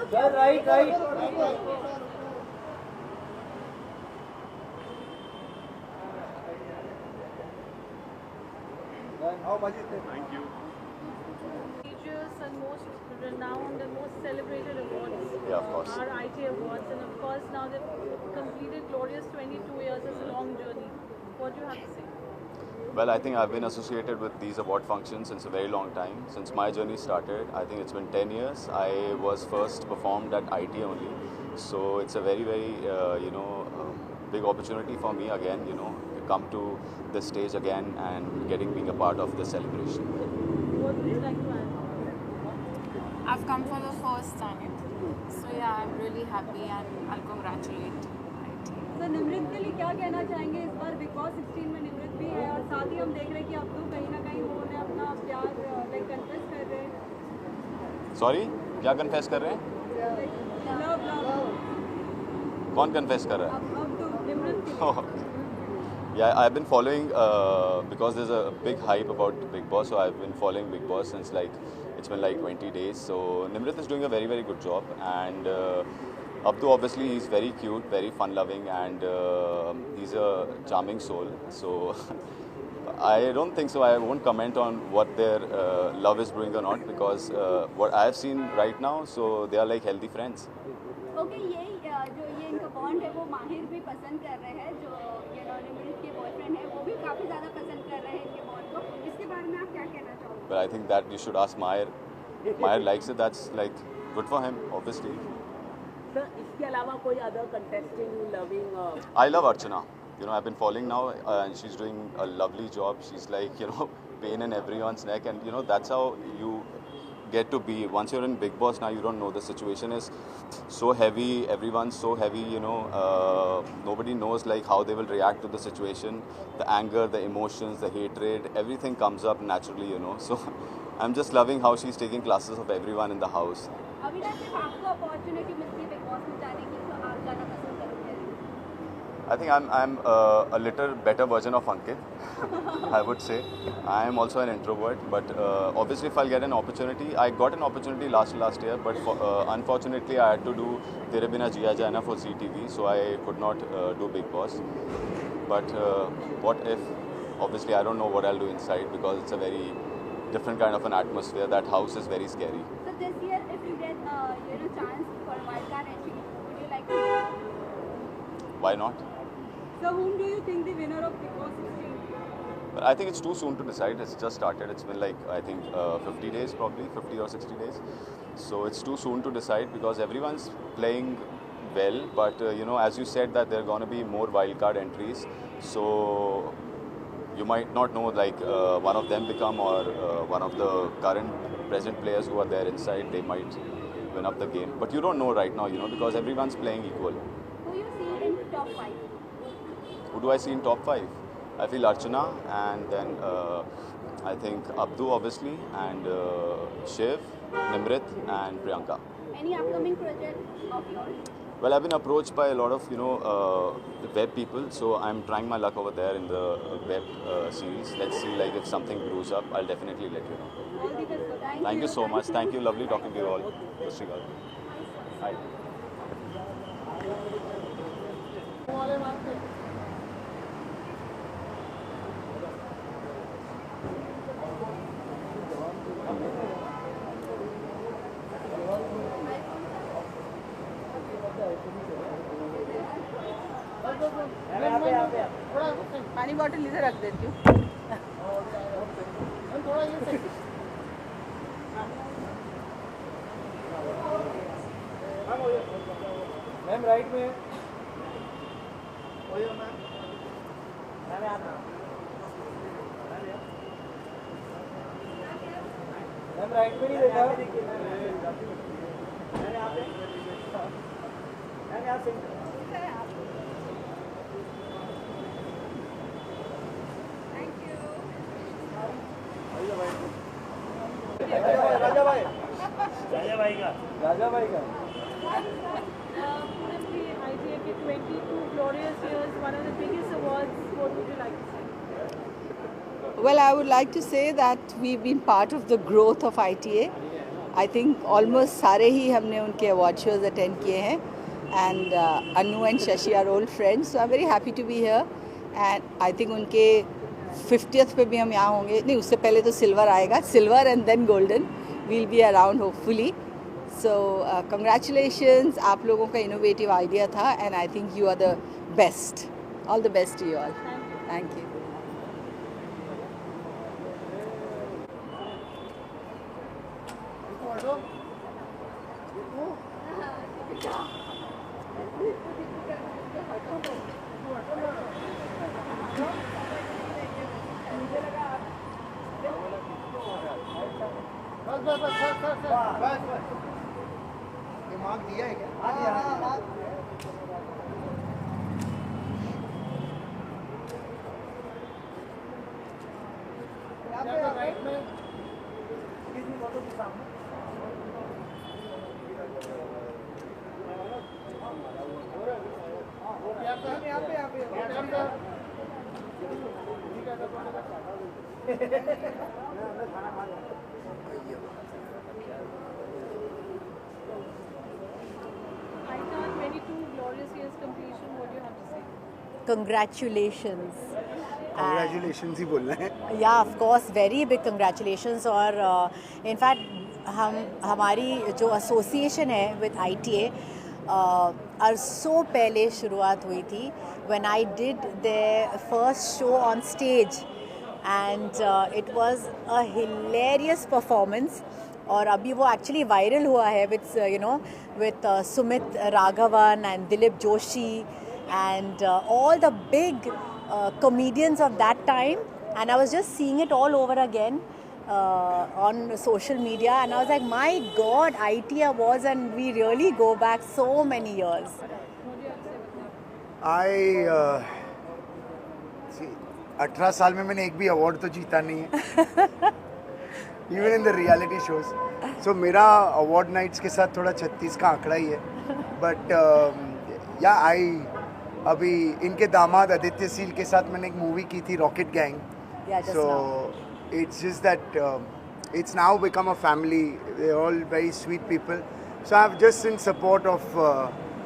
क्या right Thank you. Prestigious and most renowned and most celebrated awards. Yeah, of course. Are IT awards, and of course now they've completed glorious 22 years. It's a long journey. What do you have to say? Well, I think I've been associated with these award functions since a very long time. Since my journey started, I think it's been 10 years. I was first performed at IT only. So it's a very, very, big opportunity for me again, to come to this stage again and being a part of the celebration. What would you like to add? I've come for the first time. So yeah, I'm really happy and I'll congratulate IT. Sir Nimrit के लिए क्या कहना चाहेंगे इस बार बिग बॉस 16 में निमृत भी है और साथ ही हम देख रहे हैं कि अब्दू कहीं ना कहीं वो उन्हें अपना प्यार लाइक कन्फेस कर रहे हैं। सॉरी, क्या कन्फेस कर रहे हैं? लव कौन कन्फेस कर रहा है? अब्दू निमृत के लिए। Yeah, I've been following because there's a big hype about Big Boss, so I've been following Big Boss since it's been 20 days. So Nimrit is doing a very, very good job, and Abdu obviously he's very cute, very fun-loving, and he's a charming soul. So I don't think so. I won't comment on what their love is brewing or not, because what I've seen right now, so they are like healthy friends. Okay, ये जो ये इनका बॉन्ड है वो माहिर भी पसंद कर रहे हैं, जो निमृत के बॉयफ्रेंड है वो भी काफ़ी ज़्यादा पसंद कर रहे हैं इनके बॉन्ड को। इसके बारे में आप क्या कहना चाहोगे? But I think that you should ask Mahir. Mahir likes it. That's good for him, obviously. Sir, इसके अलावा कोई other contestant loving? I love Archana. I've been following now, and she's doing a lovely job. She's pain in everyone's neck, and that's how you get to be. Once you're in Big Boss now, you don't know. The situation is so heavy, everyone's so heavy, nobody knows how they will react to the situation. The anger, the emotions, the hatred, everything comes up naturally, So I'm just loving how she's taking classes of everyone in the house. Avinash, सिर्फ आपको अपॉर्चुनिटी मिलती है बिग बॉस में जाने की, तो आप जाना पसंद करोगे? I think I'm a little better version of Ankit, I would say. I am also an introvert, but obviously if I'll get an opportunity, I got an opportunity last year, but unfortunately I had to do Tere Bina Jiya Jana for ZTV, so I could not do Big Boss. But what if, obviously I don't know what I'll do inside, because it's a very different kind of an atmosphere. That house is very scary. So this year, if you get chance for wildcard entry, would you like to? Why not? So whom do you think the winner of Big Boss 16? But I think it's too soon to decide. It's just started. It's been 50 days, probably 50 or 60 days. So it's too soon to decide, because everyone's playing well. But as you said, that there are going to be more wildcard entries. So you might not know one of them become, or one of the present players who are there inside, they might win up the game. But you don't know right now, because everyone's playing equal. Who you see in top 5? Who do I see in top 5? I feel Archana, and then I think Abdu obviously, and Shiv, Nimrit, and Priyanka. Any upcoming project of yours? Well, I've been approached by a lot of web people, so I'm trying my luck over there in the web series. Let's see, if something brews up, I'll definitely let you know. All the best, sir. Thank you so much. Thank you. Lovely talking to you all. Hi. पानी बॉटल इधर रख देती हूँ। मैम राइट में वही हो मैम मैम याद मैम राइट में नहीं देखा मैम यहाँ पे मैम यहाँ से राजा भाई ITA के 22 glorious years, one of the biggest awards. What would you like to say? Well, I would like to say that we've been part of the growth of ITA. I think almost सारे ही हमने उनके award shows attend किए हैं, and Anu and Shashi are old friends, so I'm very happy to be here. And I think उनके 50th पे भी हम यहाँ होंगे, नहीं उससे पहले तो सिल्वर आएगा, silver and then golden. We'll be around hopefully. So congratulations, आप लोगों का innovative idea था, and I think you are the best. All the best to you all. Thank you. दिमाग दिया है क्या? राइट में किसी फोटो के सामने यहाँ पे ITA 22 glorious years completion. What do you have to say? Congratulations. Congratulations ही बोलना है. Yeah, of course, very big congratulations. और in fact हमारी जो एसोसिएशन है with ITA अरसों पहले शुरुआत हुई थी when I did their first show on stage, and it was a hilarious performance. और अभी वो एक्चुअली वायरल हुआ है with Sumit Raghavan and Dilip Joshi and all the big comedians of that time, and I was just seeing it all over again on social media, and I was like, my God, ITA Awards, and we really go back so many years. See, 18 साल में मैंने एक भी अवार्ड तो जीता नहीं है. Even in the reality shows. So मेरा अवार्ड नाइट्स के साथ थोड़ा 36 का आंकड़ा ही है. But अभी इनके दामाद आदित्य सील के साथ मैंने एक मूवी की थी rocket gang. So it's just that it's now become a family. They're all very sweet people. So I've just in support of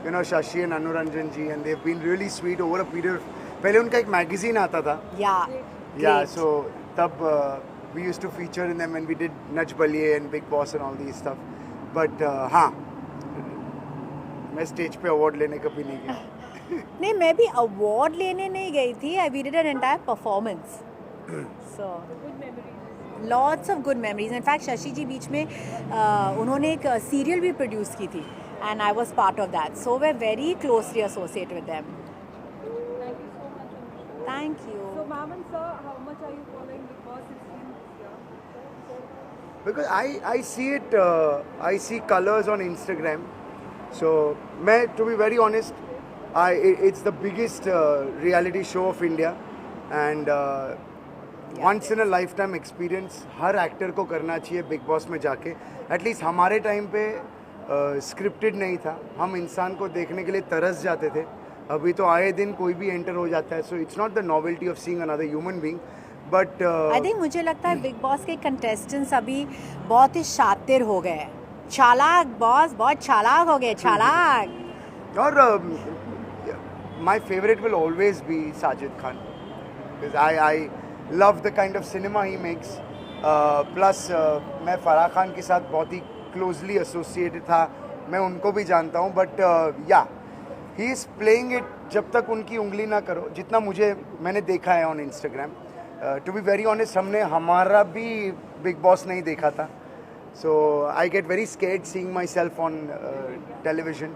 Shashi and Anuranjan ji, and they've been really sweet over a period of. पहले उनका एक मैगजीन आता था. Yeah. So तब we used to feature in them when we did Nach Baliye and Big Boss and all these stuff. But हाँ, मैं स्टेज पे अवार्ड लेने कभी नहीं गया. नहीं, मैं भी अवार्ड लेने नहीं गई थी. We did an entire performance. So lots of good memories. In fact, Shashi ji बीच में उन्होंने एक serial भी produce की थी, and I was part of that. So we're very closely associated with them. Thank you. So, ma'am and sir, how much are you following Big Boss 16 this year? Because I see it, I see colors on Instagram. So, to be very honest, it's the biggest reality show of India, and once in a lifetime experience. Her actor को करना चाहिए बिग बॉस में जाके. एटलीस्ट हमारे टाइम पे स्क्रिप्टेड नहीं था, हम इंसान को देखने के लिए तरस जाते थे. अभी तो आए दिन कोई भी एंटर हो जाता है. So it's not the novelty of seeing another human being, but I think मुझे लगता है बिग बॉस के कंटेस्टेंट्स अभी बहुत ही शातिर हो गए. चालाक बॉस, बहुत चालाक हो गए, चालाक. और my favourite will always be Sajid Khan, because I love the kind of cinema he makes. Plus मैं फराह खान के साथ बहुत ही closely associated था, मैं उनको भी जानता हूँ. But he is playing it जब तक उनकी उंगली ना करो, जितना मैंने देखा है on Instagram. To be very honest, हमने हमारा भी Big Boss नहीं देखा था. So I get very scared seeing myself on television.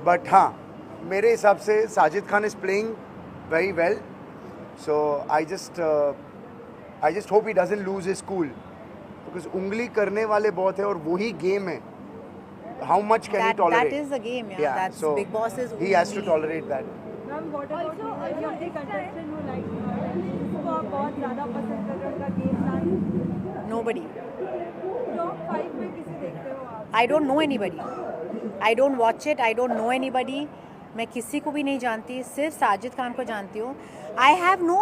But हाँ, मेरे हिसाब से Sajid Khan is playing very well, so I just hope he doesn't lose his cool, because उंगली करने वाले बहुत है और वही गेम है. How much can he tolerate? That is the game, yeah. That's so Big Boss is. He has to tolerate that. Ma'am what about any of the contestant who like जिसको आप बहुत ज़्यादा पसंद कर रहे हो, उनका गेम प्लान? Nobody. टॉप 5 में किसे देखते हो आप? I don't know anybody. I don't watch it. I don't know anybody. मैं किसी को भी नहीं जानती, सिर्फ साजिद खान को जानती हूँ. I have no,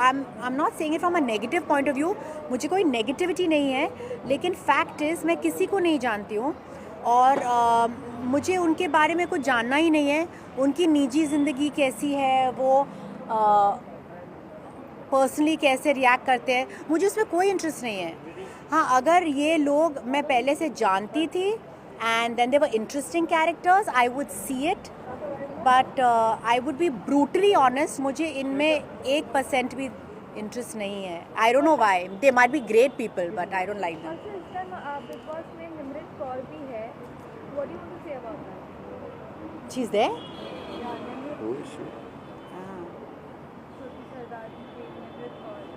I'm not saying it from a negative point of view. मुझे कोई नेगेटिविटी नहीं है, लेकिन फैक्ट इज़ मैं किसी को नहीं जानती हूँ और मुझे उनके बारे में कुछ जानना ही नहीं है. उनकी निजी ज़िंदगी कैसी है, वो पर्सनली कैसे रिएक्ट करते हैं, मुझे उसमें कोई इंटरेस्ट नहीं है. हाँ, अगर ये लोग मैं पहले से जानती थी and then they were interesting characters, I would see it, but I would be brutally honest, मुझे इनमें 1% भी इंटरेस्ट नहीं है. I don't know why. They might be great people but I don't like them. Bigg Boss में निमृत कौर भी है. What do you want to say about that? She is there.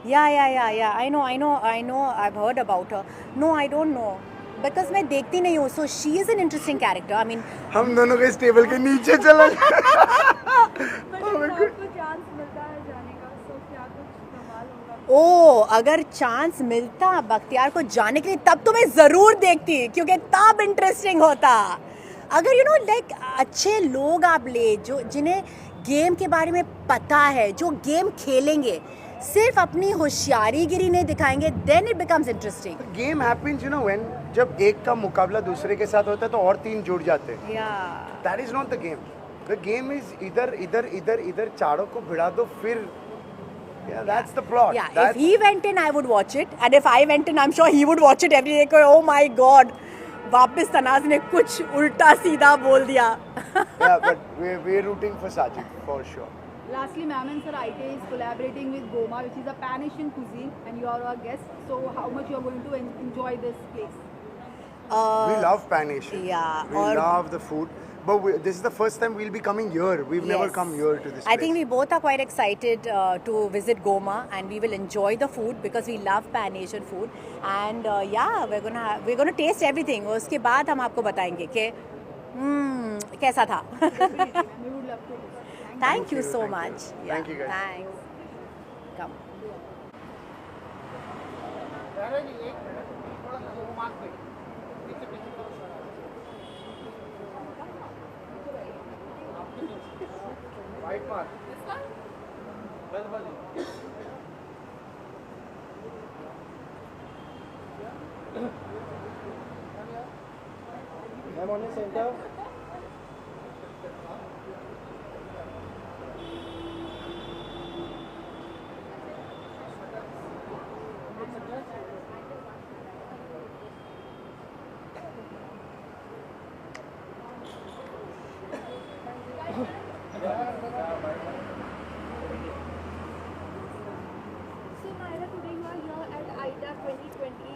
Yeah. I know. I've heard about her. No, I don't know. Because मैं देखती नहीं हूँ. So she is an interesting character. I mean. हम दोनों को इस टेबल के नीचे चला. ओ, अगर चांस मिलता बख्तियार को जाने के लिए तब तो मैं ज़रूर देखती, क्योंकि तब इंटरेस्टिंग होता. अगर यू नो लाइक अच्छे लोग आप ले, जो जिन्हें गेम के बारे में पता है, जो गेम खेलेंगे, सिर्फ अपनी होशियारीगिरी नहीं दिखाएंगे, then it becomes interesting. Game happens, you know, when जब एक का मुकाबला दूसरे के साथ होता है तो और 3 जुड़ जाते हैं. That is not the game. The game is इधर चारों को भिड़ा दो, फिर that's the plot. Yeah, if he went in, I would watch it, and if I went in, I'm sure he would watch it every day. Oh my God, वापस तनाज़ ने कुछ उल्टा सीधा बोल दिया. Yeah, but we're rooting for Sajid for sure. Lastly, ma'am and sir, ITA is collaborating with Goma, which is a Pan-Asian cuisine, and you are our guest. So, how much you are going to enjoy this place? We love Pan-Asian. Yeah, we love the food. But this is the first time we'll be coming here. We've never come here to this place. I think we both are quite excited to visit Goma, and we will enjoy the food because we love Pan-Asian food. And yeah, we're gonna taste everything. उसके बाद हम आपको बताएंगे कि कैसा था. Thank you so much. Thank you guys. Thanks. Come. White mark. I'm on the center. So, Naira, today you are here at ITA 2020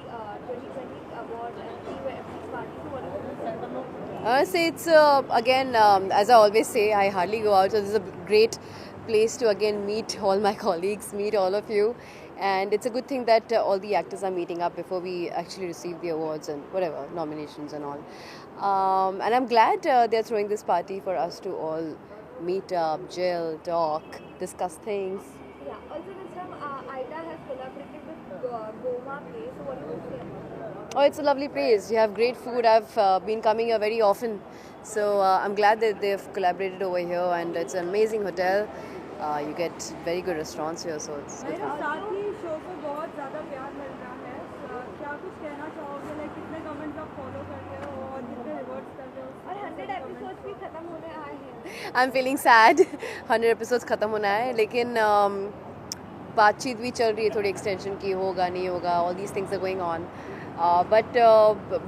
award and POFC party. So, what do you want to say? So it's again, as I always say, I hardly go out, so this is a great place to again meet all my colleagues, meet all of you, and it's a good thing that all the actors are meeting up before we actually receive the awards and whatever, nominations and all. And I'm glad they're throwing this party for us to all meet up, gel, talk, discuss things. Yeah. Also, this time ITA has collaborated with Goma Place. So, what do you want to say? Oh, it's a lovely place. You have great food. I've been coming here very often. So I'm glad that they've collaborated over here, and it's an amazing hotel. You get very good restaurants here, so it's good. साथ ही शो को बहुत ज़्यादा प्यार मिल रहा है. क्या कुछ कहना चाहोगे? लाइक कितने कमेंट्स आप फॉलो करते हो और कितने रिवॉर्ड्स कर रहे हो? और 100 एपिसोड्स भी खत्म होने आए हैं. I'm feeling sad. 100 episodes खत्म होना है, लेकिन बातचीत भी चल रही है थोड़ी एक्सटेंशन की, होगा नहीं होगा. All these things are going on. But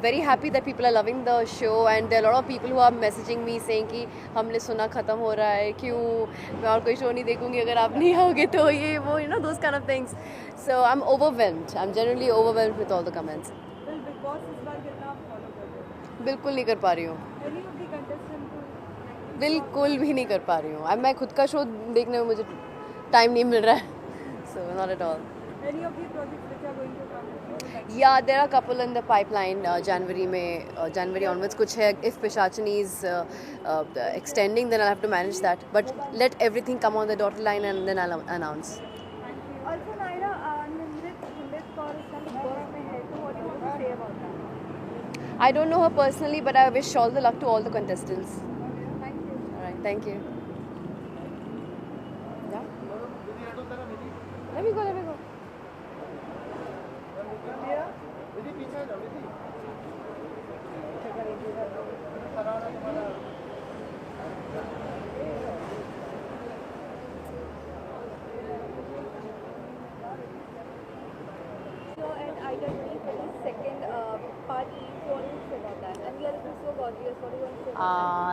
very happy that people are loving the show, and there are a lot of people who are messaging me saying कि हमने सुना ख़त्म हो रहा है, क्यों मैं और कोई शो नहीं देखूँगी अगर आप नहीं आओगे तो, ये वो, you know, those kind of things. So I'm overwhelmed. I'm generally overwhelmed with all the comments. Well, Big Boss इस बार कितना आप फॉलो कर रहे हो? बिल्कुल नहीं कर पा रही हूँ. Any of the contestants who बिल्कुल भी नहीं कर पा रही हूँ. अब मैं खुद का शो देखने में मुझे टाइम नहीं मिल रहा है. So not at all. Any of the projects which are going to come? Yeah, there are a couple in the pipeline. January onwards कुछ है. If Pishachini is extending, then I'll have to manage that. But let everything come on the dotted line and then I'll announce. Also, Naira, Nimrit Kaur is Big Boss में है, so what do you want to say about that? I don't know her personally, but I wish all the luck to all the contestants. Thank you. All right, thank you. Yeah. Let me go. So, and Aida 22nd party, so what do you say about that? And you are looking so gorgeous, what do you want to say about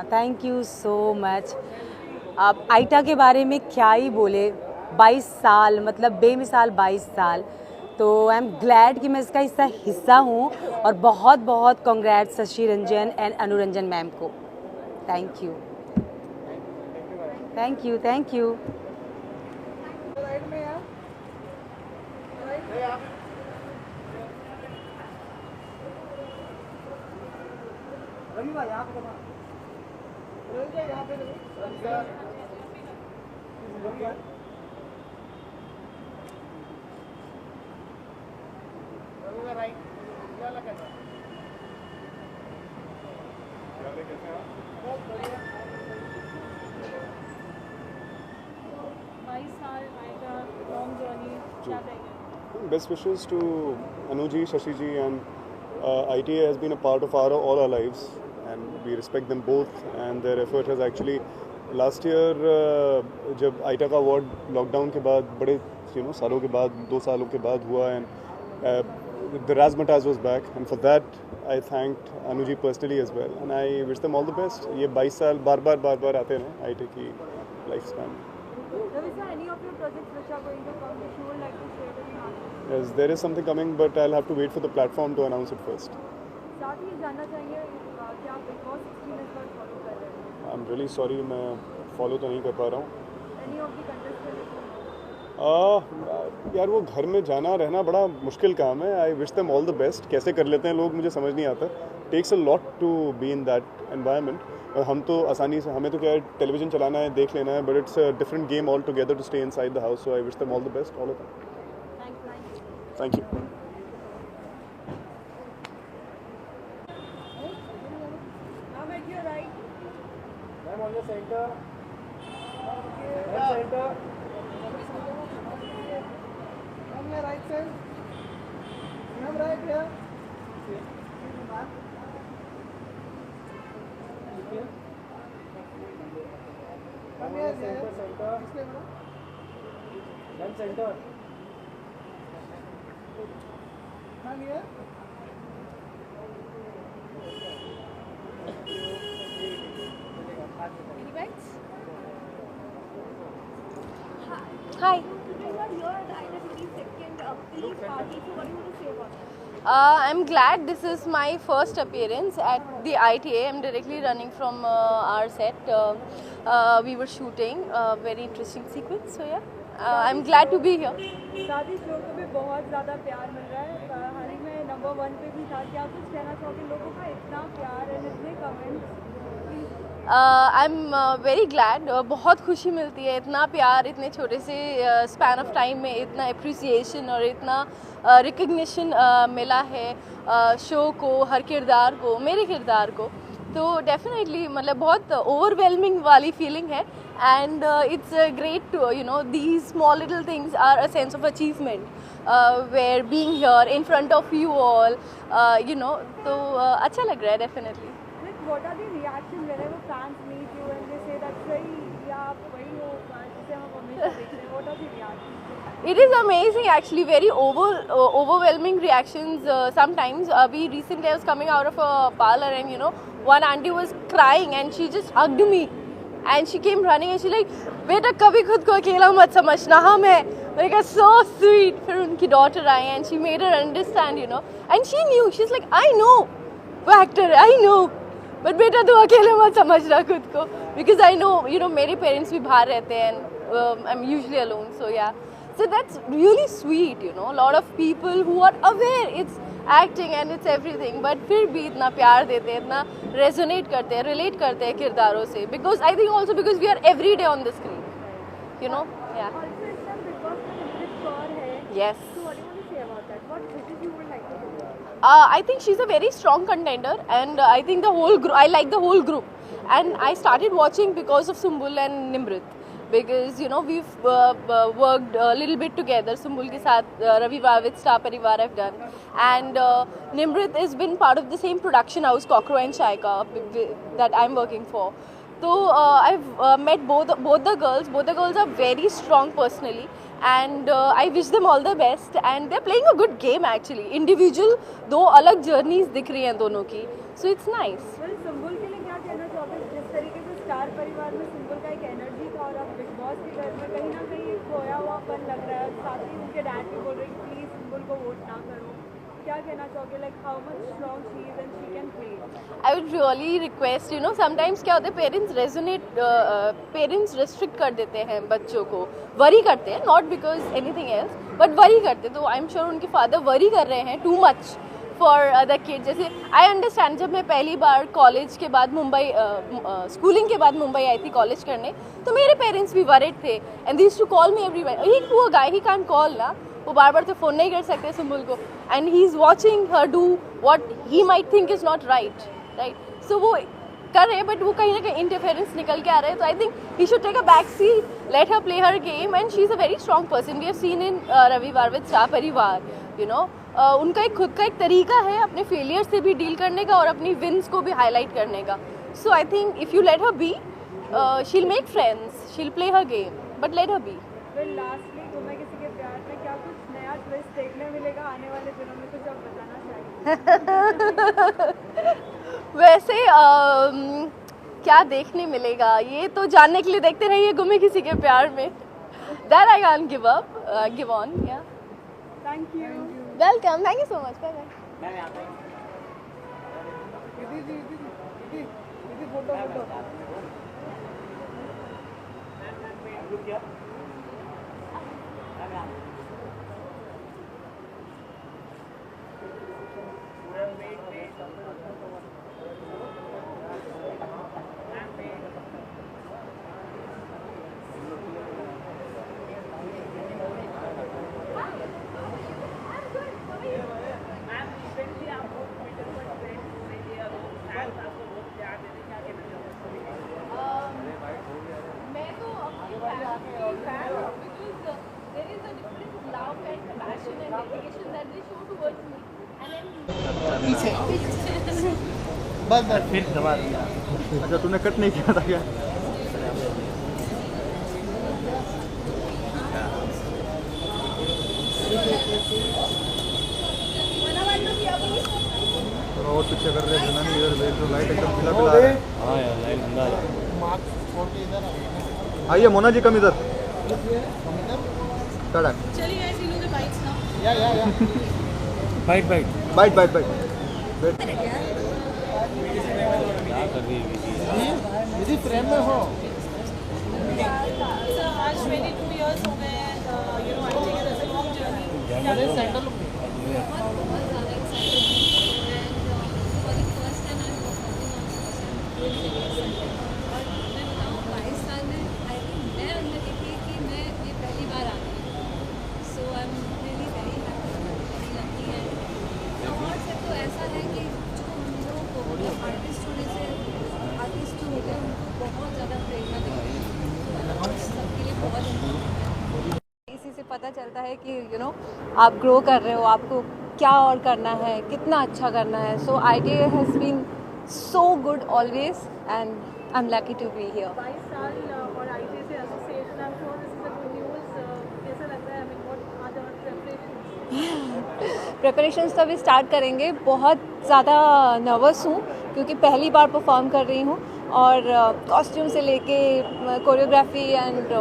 that? Thank you so much. अब आइटा के बारे में क्या ही बोले. 22 साल मतलब बेमिसाल 22 साल. तो आई एम ग्लैड कि मैं इसका हिस्सा हूँ और बहुत बहुत congrats Shashi Ranjan and Anuranjan ma'am को. Thank you. रवि भाई यहाँ पे यहाँ पे राइट क्या लगा था 22 साल आएगा लॉन्ग जर्नी क्या कहेंगे? Best wishes to Anuji, Shashi ji, and ITA has been a part of all our lives, and we respect them both. And their effort has actually last year जब आइटा का अवार्ड लॉकडाउन के बाद बड़े सालों के बाद 2 सालों के बाद हुआ, and the razzmatazz was back, and for that I thanked Anuji personally as well, and I wish them all the best. ये 22 साल बार आते रहे आइटा की life span. Ravi sir, any of your projects which are going to come which you would like to share with us? Yes, there is something coming, but I'll have to wait for the platform to announce it first. साथ ही जानना चाहेंगे कि आप बिग बॉस 16 इस बार फॉलो कर रहे हैं? I'm really sorry, मैं फॉलो तो नहीं कर पा रहा हूँ. Any of the contestants? यार वो घर में जाना रहना बड़ा मुश्किल काम है. I wish them all the best. कैसे कर लेते हैं लोग मुझे समझ नहीं आता. Takes a lot to be in that environment. हम तो आसानी से हमें तो क्या है टेलीविजन चलाना है देख लेना है, but it's a different game all together to stay inside the house. So I wish them all the best all of them. Thank you. Now at your right. Ma'am on the center. Center. On your right side. Ma'am right here. Come here, center. Then center. Come here. Any bites? Hi. Today you are here at the Aida 22nd pre party, so what do you want to say about that? I'm glad this is my first appearance at the ITA. I'm directly running from our set. We were shooting a very interesting sequence, so yeah. I'm glad to be here. साथ ही शो को भी बहुत ज़्यादा प्यार मिल रहा है. हाल ही में नंबर 1 पे भी था. क्या कुछ कहना चाहोगे? लोगों का इतना प्यार है, इतने कमेंट्स. I'm very glad. बहुत खुशी मिलती है. इतना प्यार इतने छोटे से स्पैन ऑफ टाइम में इतना अप्रिसिएशन और इतना रिकग्निशन मिला है शो को, हर किरदार को, मेरे किरदार को. तो डेफिनेटली मतलब बहुत ओवरवेलमिंग वाली फीलिंग है. And it's great to these small little things are a sense of achievement where being here in front of you all तो अच्छा लग रहा है definitely. What are the reactions whenever fans meet you and they say that सही या आप वही हो जिसे हम हमेशा देखते हैं? What are the reactions? It is amazing actually, very overwhelming reactions sometimes. We recently I was coming out of a parlor and one auntie was crying and she just hugged me and she came running and she like, बेटा कभी खुद को अकेला मत समझना, हम हैं. मैंने कहा so sweet. फिर उनकी daughter I and she made her understand and she knew, she's like I know वो actor है, I know. बट बेटा तू अकेले मत समझना खुद को, because I know you know मेरे पेरेंट्स भी बाहर रहते हैं and I am usually alone, so yeah so that's really sweet, you know, a lot of people who are aware it's acting and it's everything, but फिर भी इतना प्यार देते हैं, इतना resonate करते हैं, relate करते हैं किरदारों से, because I think also because we are every day on the screen, you know, yeah. Yes. So what do you want to say about that? What wishes you would like to do? I think she's a very strong contender, and I think the whole group, I like the whole group, and I started watching because of Sumbul and Nimrit. Because you know we've worked a little bit together. Sumbul के साथ रविवार with Star Parivar I've done, and Nimrit has been part of the same production house Cockroach and Shaika that I'm working for. So I've met both the girls. Both the girls are very strong personally, and I wish them all the best. And they're playing a good game actually. Individual दो अलग journeys दिख रही हैं दोनों की, so it's nice. Well, Sumbul के लिए क्या कहना चाहोगे? जिस तरीके से स्टार परिवार में सुम्बुल का एक एनर्जी था और अब बिग बॉस के घर में कहीं ना कहीं एक खोया हुआ पन लग रहा है, साथ ही उनके डैड भी बोल रहे हैं प्लीज सुम्बुल को वोट ना करो, क्या कहना चाहोगे? Like how much strong she is and she can play. I would really request, you know, sometimes क्या होता है पेरेंट्स रेस्ट्रिक्ट कर देते हैं बच्चों को, वरी करते हैं, not because anything else but worry करते, तो आई एम श्योर उनके फादर वरी कर रहे हैं too much for the kid. जैसे आई अंडरस्टैंड, जब मैं पहली बार कॉलेज के बाद मुंबई स्कूलिंग के बाद मुंबई आई थी कॉलेज करने, तो मेरे पेरेंट्स भी वरिड थे and they used to call me everyone. He poor guy, he can't call ना, वो बार बार तो फ़ोन नहीं कर सकते सुम्बुल को, and he is watching her do what he might think is not right. So वो कर रहे हैं, बट वो कहीं ना कहीं इंटरफेरेंस निकल के आ रहे हैं. तो I think he should take a back seat, let her play her game, and she is a very strong person. We have seen in Ravivar with star Parivaar, you know, उनका एक खुद का एक तरीका है अपने फेलियर से भी डील करने का और अपनी विन्स को भी हाईलाइट करने का. So I think if you let her be, she'll make friends, she'll play her game, but let her be. Well lastly, तुम्हें किसी के प्यार में क्या कुछ नया ट्विस्ट देखने मिलेगा आने वाले दिनों में, कुछ आप बताना चाहिए? वैसे क्या देखने मिलेगा ये तो जानने के लिए देखते रहिए गुमे किसी के प्यार में. That I can't give up, give on, yeah. Thank you. Welcome, thank you so much. Bye bye. बस फिर दबा दिया. अच्छा तूने कट नहीं किया था क्या? और पीछे कर रहे हैं, इधर देख लो, लाइट एकदम पिला पिला है. हाँ यार लाइट अंदर आइए. मोना जी कम इधर. चलिए गाइस, इन लोगों के बाइक्स ना. या bite bite bite bite bite. क्या कर रही है दीदी? फ्रेम में हो. आज 22 इयर्स हो गए हैं, you know, I think it's a long journey. Centre इसी से पता चलता है कि यू नो आप ग्रो कर रहे हो, आपको क्या और करना है, कितना अच्छा करना है. So ITA has been so good always and I am lucky to be here. 22 साल और ITA से association, I am sure this is a good news. कैसा लग रहा है? I mean what are the preparations? Preparations तो अभी स्टार्ट करेंगे. बहुत ज़्यादा नर्वस हूँ क्योंकि पहली बार परफॉर्म कर रही हूँ, और कॉस्ट्यूम से लेके choreography and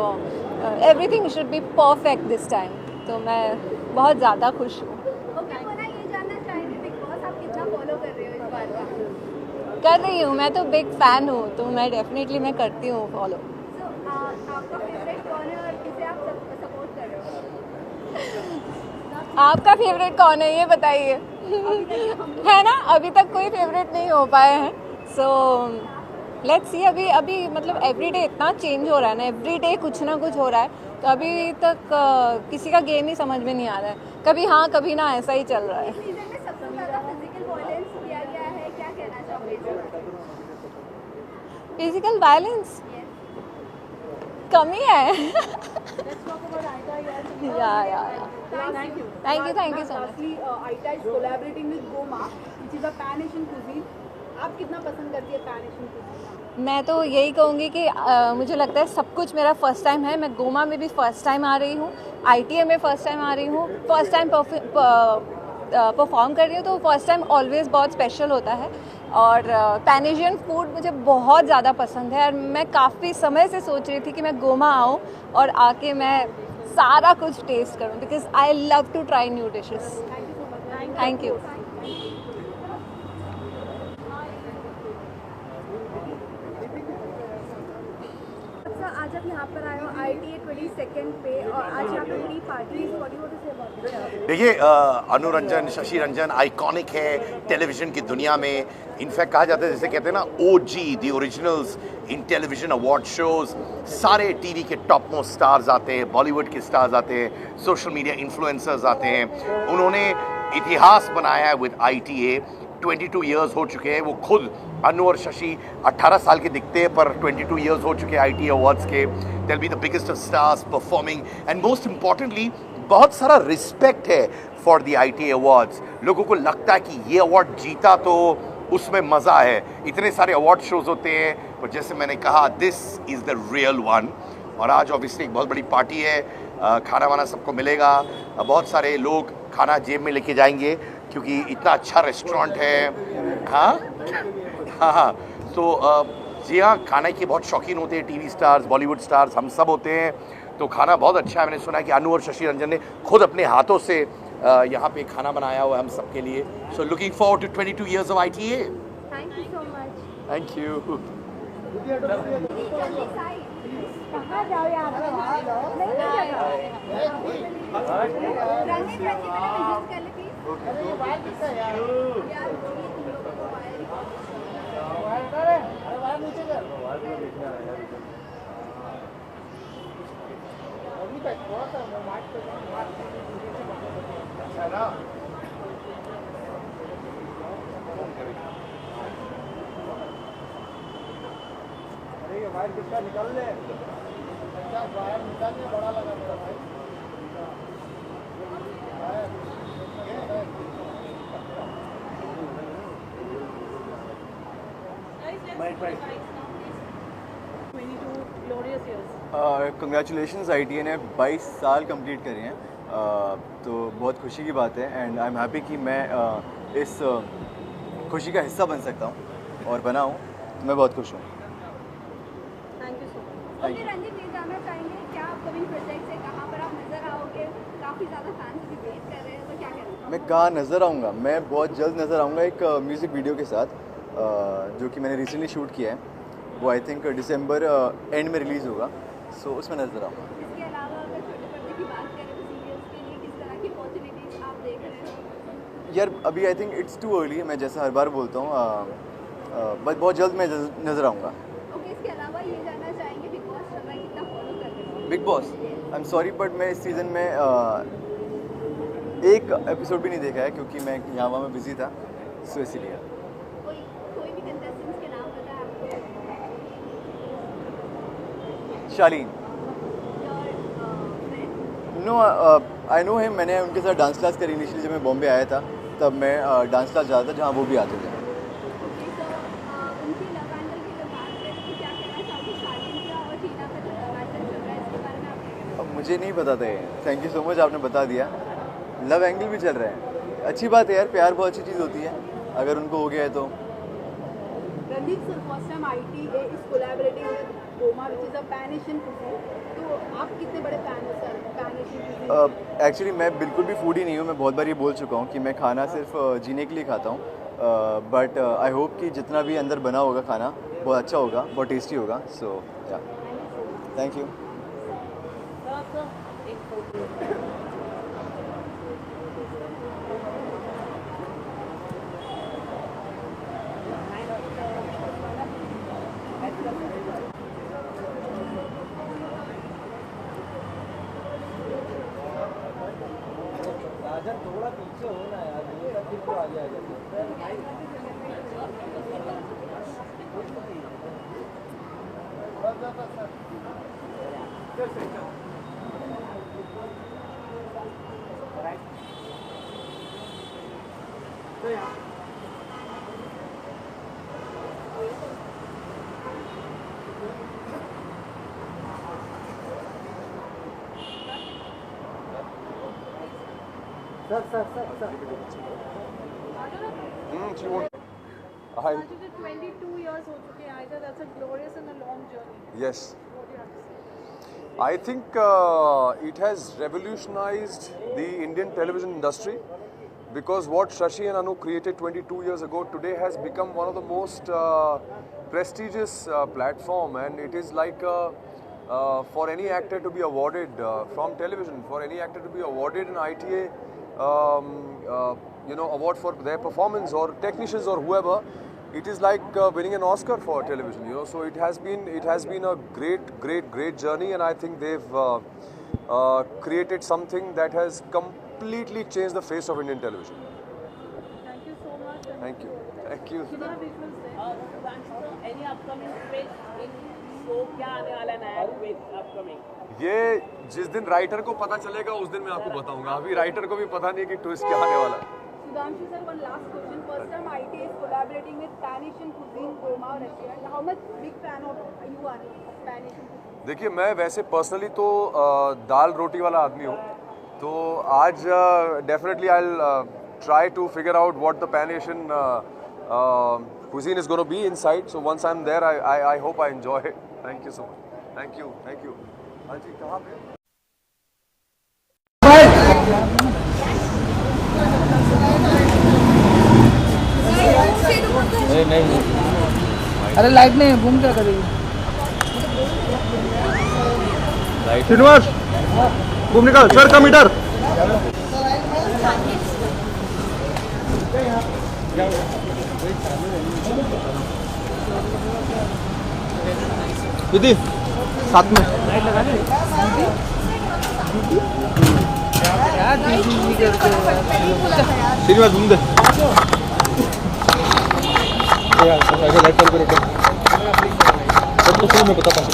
everything should be perfect this time. तो मैं बहुत ज़्यादा खुश हूँ. ओके, मोना, ये जानना चाहेंगे बिग बॉस आप कितना फॉलो कर रहे हो इस बार का? कर रही हूँ, मैं तो बिग फैन हूँ, तो मैं डेफिनेटली मैं करती हूँ फॉलो। आपका फेवरेट कौन है और किसे आप सपोर्ट कर रहे हो? आपका फेवरेट कौन है ये बताइए? है ना, अभी तक कोई फेवरेट नहीं हो पाए हैं, सो लेट्स सी। अभी मतलब एवरीडे इतना चेंज हो रहा है ना, एवरीडे कुछ ना कुछ हो रहा है, तो अभी तक किसी का गेम ही समझ में नहीं आ रहा है, कभी हाँ कभी ना, ऐसा ही चल रहा है। सीजन में सबसे ज़्यादा फिजिकल वायलेंस किया गया है, क्या कहना चाहोगे? फिजिकल वायलेंस कमी है। Thank you. Thank you so much. Lastly, Aita is collaborating with Goma, which is a Pan-Asian cuisine. आप कितना पसंद करती है Pan-Asian cuisine? मैं तो यही कहूँगी कि मुझे लगता है सब कुछ मेरा फर्स्ट टाइम है। मैं गोमा में भी फर्स्ट टाइम आ रही हूँ, ITA में फर्स्ट टाइम आ रही हूँ, फर्स्ट टाइम परफॉर्म कर रही हूँ, तो फर्स्ट टाइम ऑलवेज बहुत स्पेशल होता है। और पैन एशियन फूड मुझे बहुत ज़्यादा पसंद है, और मैं काफ़ी समय से सोच रही थी कि मैं गोमा आऊँ और आके मैं सारा कुछ टेस्ट करूँ, because I love to try new dishes. Thank you. आज आप यहाँ पर आए हो ITA 22nd पे, और आज यहाँ पे बड़ी पार्टी है, what do you want to say about it? देखिए, अनु रंजन, शशि रंजन आइकॉनिक है टेलीविज़न की दुनिया में। इनफैक्ट कहा जाता है, जैसे कहते हैं ना, OG दी ओरिजिनल्स इन टेलीविज़न अवार्ड शोज़। सारे टीवी के टॉप मोस्ट स्टार्स आते हैं, बॉलीवुड के स्टार्स आते हैं, सोशल मीडिया इन्फ्लुएंसर्स आते हैं। उन्होंने इतिहास बनाया है विद ITA। 22 ईयर्स हो चुके हैं। वो खुद अनु और शशि 18 साल के दिखते हैं, पर 22 ईयर्स हो चुके हैं ITA अवार्ड्स के। दिल be the biggest of stars performing, and most importantly बहुत सारा रिस्पेक्ट है फॉर द ITA अवार्ड्स। लोगों को लगता है कि ये अवार्ड जीता तो उसमें मज़ा है। इतने सारे अवार्ड शोज होते हैं, और जैसे मैंने कहा, this is the real one. और आज ऑब्वियसली एक बहुत बड़ी पार्टी है, खाना वाना सबको मिलेगा। बहुत सारे लोग खाना जेब में लेके जाएंगे, क्योंकि इतना अच्छा रेस्टोरेंट है। हाँ हाँ, तो जी हाँ, खाने के बहुत शौकीन होते हैं टीवी स्टार्स, बॉलीवुड स्टार्स, हम सब होते हैं। तो खाना बहुत अच्छा है। मैंने सुना है कि अनु और शशि रंजन ने खुद अपने हाथों से यहाँ पे खाना बनाया हुआ है हम सब के लिए। So looking forward to 22 years of ITA। Thank you so much. Thank you. कहाँ जाओ यार? नहीं अरे ये वायर किसका निकल ले? वायर निकालने बड़ा लगा मेरा भाई। कंग्रेचुलेशंस, ITA ने 22 साल कंप्लीट करे हैं, तो बहुत खुशी की बात है। एंड आई एम हैप्पी कि मैं इस खुशी का हिस्सा बन सकता हूँ और बना हूँ, तो मैं बहुत खुश हूँ। Thank you so much. Okay Ranjit, ये जानना चाहेंगे क्या अपकमिंग प्रोजेक्ट्स है, कहाँ पर आप नजर आओगे? काफ़ी ज़्यादा फैंस भी वेट कर रहे हैं, तो क्या कहना? मैं कहाँ नज़र आऊँगा? मैं बहुत जल्द नज़र आऊँगा एक म्यूज़िक वीडियो के साथ, जो कि मैंने रिसेंटली शूट किया है। वो आई थिंक दिसंबर एंड में रिलीज़ होगा, सो उसमें नज़र आऊँगा। इसके अलावा अगर छोटे पर्दे की बात करें तो सीरियल्स के लिए किस तरह की अपॉर्चुनिटीज आप देख रहे हैं? यार अभी I think it's too early, मैं जैसा हर बार बोलता हूँ, बट बहुत जल्द मैं नज़र आऊँगा। ओके, इसके अलावा ये जानना चाहेंगे बिग बॉस चल रहा है, कितना फॉलो कर रहे हैं? Big boss, I am sorry but मैं इस सीज़न में एक एपिसोड भी नहीं देखा है, क्योंकि मैं यहाँ वहाँ में बिजी था, सो इसीलिए। कोई भी कंटेस्टेंट्स के नाम पता है आपको? शालीन, नो आई नो हिम। मैंने उनके साथ डांस क्लास करी इनिशियली, जब मैं बॉम्बे आया था तब मैं डांस क्लास जाता था जहाँ वो भी आते थे। अब मुझे नहीं पता था ये, थैंक यू सो मच, आपने बता दिया। लव एंगल भी चल रहा है, अच्छी बात है यार, प्यार बहुत अच्छी चीज़ होती है, अगर उनको हो गया है तो। Ranjit, sir, first time ITA is collaborating with Goma, which is a Pan-Asian cuisine. तो आप कितने बड़े फैन हो सर Pan-Asian cuisine? एक्चुअली मैं बिल्कुल भी फूडी नहीं हूँ। मैं बहुत बार ये बोल चुका हूँ कि मैं खाना सिर्फ जीने के लिए खाता हूँ, बट आई होप कि जितना भी अंदर बना होगा खाना बहुत अच्छा होगा, बहुत टेस्टी होगा. सो या, थैंक यू. राजन थोड़ा पीछे हो ना यार, फिर तो आगे आ जाए. She won't. I 22 years हो चुके हैं Ayesha, that's a glorious and a long journey. yes. What do you have to say? I think it has revolutionized the Indian television industry, because what Shashi and Anu created 22 years ago today has become one of the most prestigious platform, and it is like for any actor to be awarded from television, for any actor to be awarded an ITA award for their performance, or technicians or whoever, it is like winning an Oscar for television, so it has been a great journey, and I think they've created something that has completely changed the face of Indian television. Thank you so much. Thank you. Any upcoming twist in show? क्या आने वाला है नया twist upcoming? ये जिस दिन राइटर को पता चलेगा उस दिन मैं आपको बताऊंगा. अभी राइटर को भी पता नहीं कि ट्विस्ट क्या आने वाला है. Sudhanshu sir, one last question. First time ITA is collaborating with Pan-Asian Cuisine Goma restaurant. How much big fan of you are of Pan-Asian Cuisine? देखिए, मैं वैसे पर्सनली तो दाल रोटी वाला आदमी हूँ, तो आज definitely I will try to figure out what the pan Asian cuisine is going to be inside. So once I'm there, I hope I enjoy it. Thank you so much. Thank you. हाँ जी, कहाँ पे? नहीं, अरे लाइट नहीं, घूम क्या करेगी. श्रीनिवास, घूम निकल. सर का मीटर. दीदी साथ में श्रीनिवास घूम दे. लाइट चालू करो सब तो शुरू में बताता हूँ.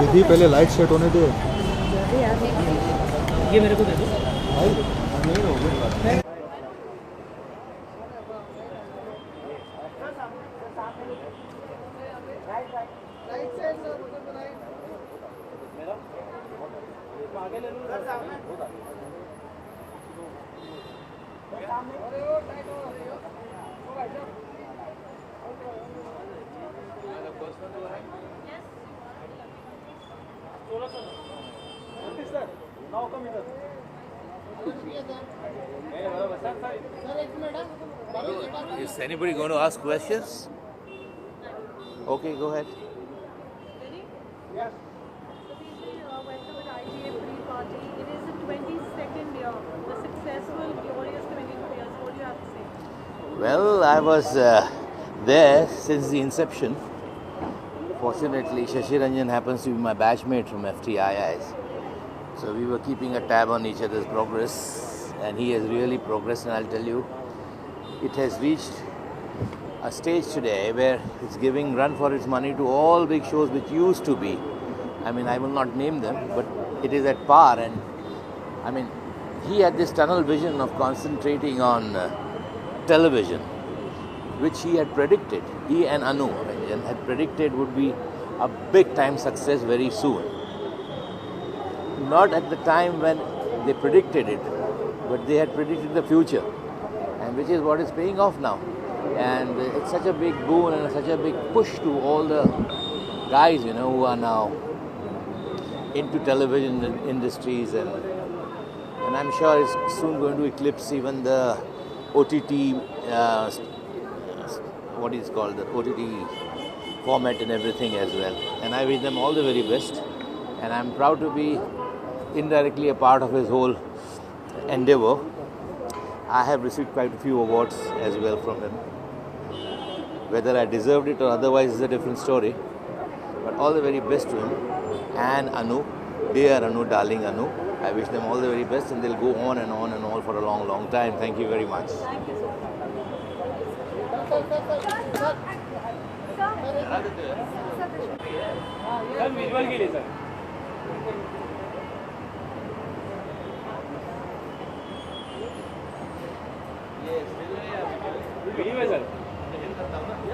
दीदी पहले लाइट सेट होने दो. ये मेरे को दे दो. Is anybody going to ask questions? Okay, go ahead. Yes. Welcome to ITA pre-party. It is the 22nd year, the successful, glorious 22 years. What do you have to say? Well, I was there since the inception. Fortunately, Shashi Ranjan happens to be my batchmate from FTIIs. So we were keeping a tab on each other's progress, and he has really progressed, and I'll tell you, it has reached a stage today where it's giving run for its money to all big shows which used to be. I mean, I will not name them, but it is at par, and I mean, he had this tunnel vision of concentrating on television, which he had predicted, he and Anu had predicted would be a big time success very soon. Not at the time when they predicted it, but they had predicted the future, and which is what is paying off now. And it's such a big boon and such a big push to all the guys, you know, who are now into television industries, and and I'm sure it's soon going to eclipse even the OTT, what is called the OTT format and everything as well. And I wish them all the very best, and I'm proud to be indirectly a part of his whole endeavor. I have received quite a few awards as well from him. Whether I deserved it or otherwise is a different story. But all the very best to him and Anu, dear Anu, darling Anu. I wish them all the very best, and they'll go on and on and on for a long, long time. Thank you very much. Thank you so much.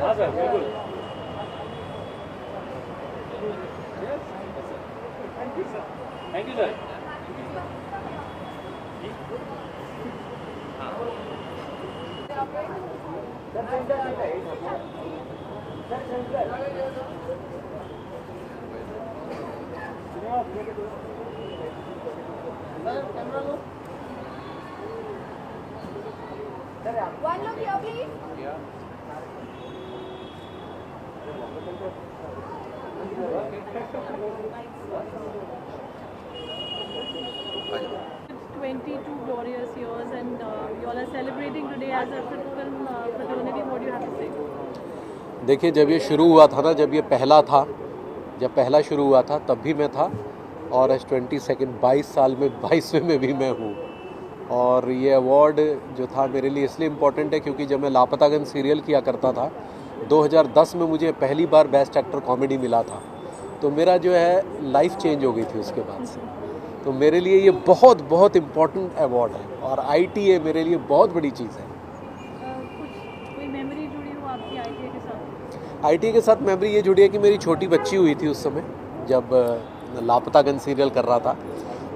हाँ सर बिल्कुल thank you sir One look here, please. Yeah. 22 glorious years, and you all are celebrating today as a film fraternity. What do you have to say? देखिए, जब ये शुरू हुआ था ना, जब ये पहला था, जब पहला शुरू हुआ था तब भी मैं था, और आज 22 साल में 22वें में भी मैं हूँ। और ये अवार्ड जो था मेरे लिए इसलिए इम्पोर्टेंट है क्योंकि जब मैं लापतागंज सीरियल किया करता था 2010 में मुझे पहली बार बेस्ट एक्टर कॉमेडी मिला था, तो मेरा जो है लाइफ चेंज हो गई थी उसके बाद से। तो मेरे लिए ये बहुत बहुत इम्पोर्टेंट अवार्ड है, और ITA मेरे लिए बहुत बड़ी चीज़ है। कोई मेमोरी जुड़ी हो आपकी ITA के साथ? ITA के साथ मेमोरी ये जुड़ी है कि मेरी छोटी बच्ची हुई थी उस समय, जब लापतागंज सीरियल कर रहा था,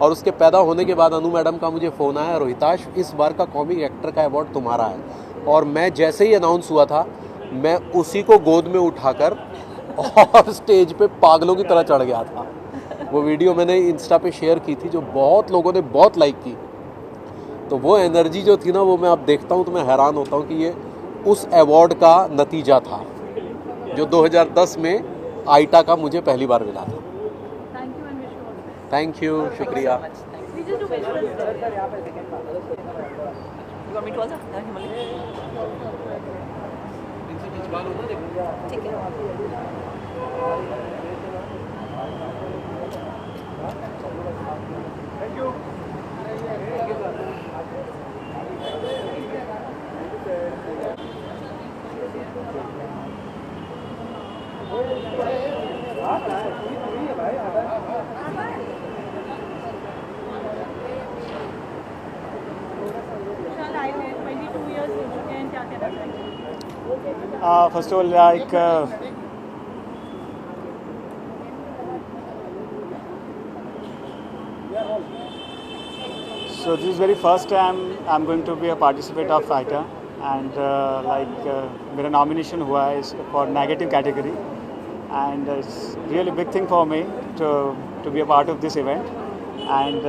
और उसके पैदा होने के बाद अनु मैडम का मुझे फ़ोन आया, रोहिताश इस बार का कॉमिक एक्टर का अवार्ड तुम्हारा है। और मैं जैसे ही अनाउंस हुआ था, मैं उसी को गोद में उठाकर और स्टेज पे पागलों की तरह चढ़ गया था। वो वीडियो मैंने इंस्टा पे शेयर की थी, जो बहुत लोगों ने बहुत लाइक की। तो वो एनर्जी जो थी ना, वो मैं अब देखता हूँ तो मैं हैरान होता हूँ कि ये उस अवार्ड का नतीजा था जो 2010 में आइटा का मुझे पहली बार मिला था। थैंक यू, शुक्रिया। ठीक है। Thank you. First of all, like so this is very first time I'm going to be a participant of ITA, and मेरा nomination हुआ है for negative category, and it's really big thing for me to be a part of this event, and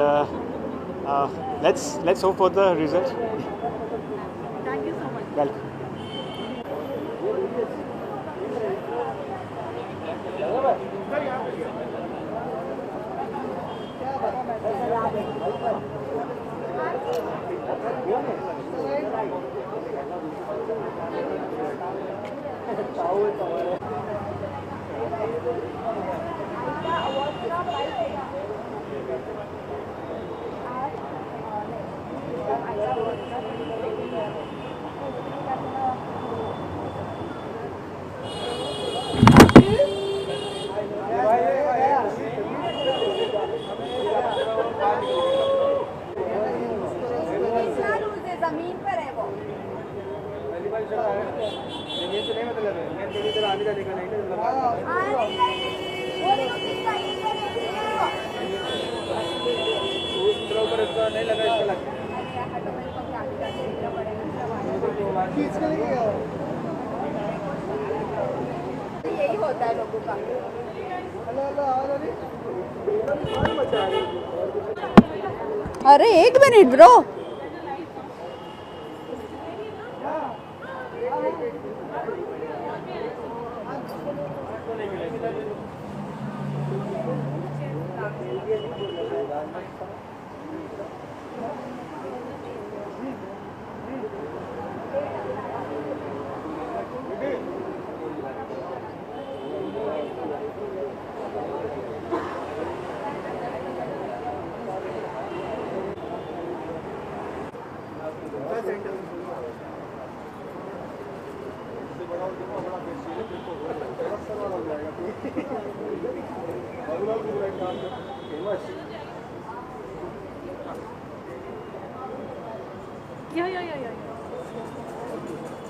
let's hope for the result. Thank you so much. Welcome. जमीन पर है वो। यही होता है लोगों का। अरे एक मिनट ब्रो,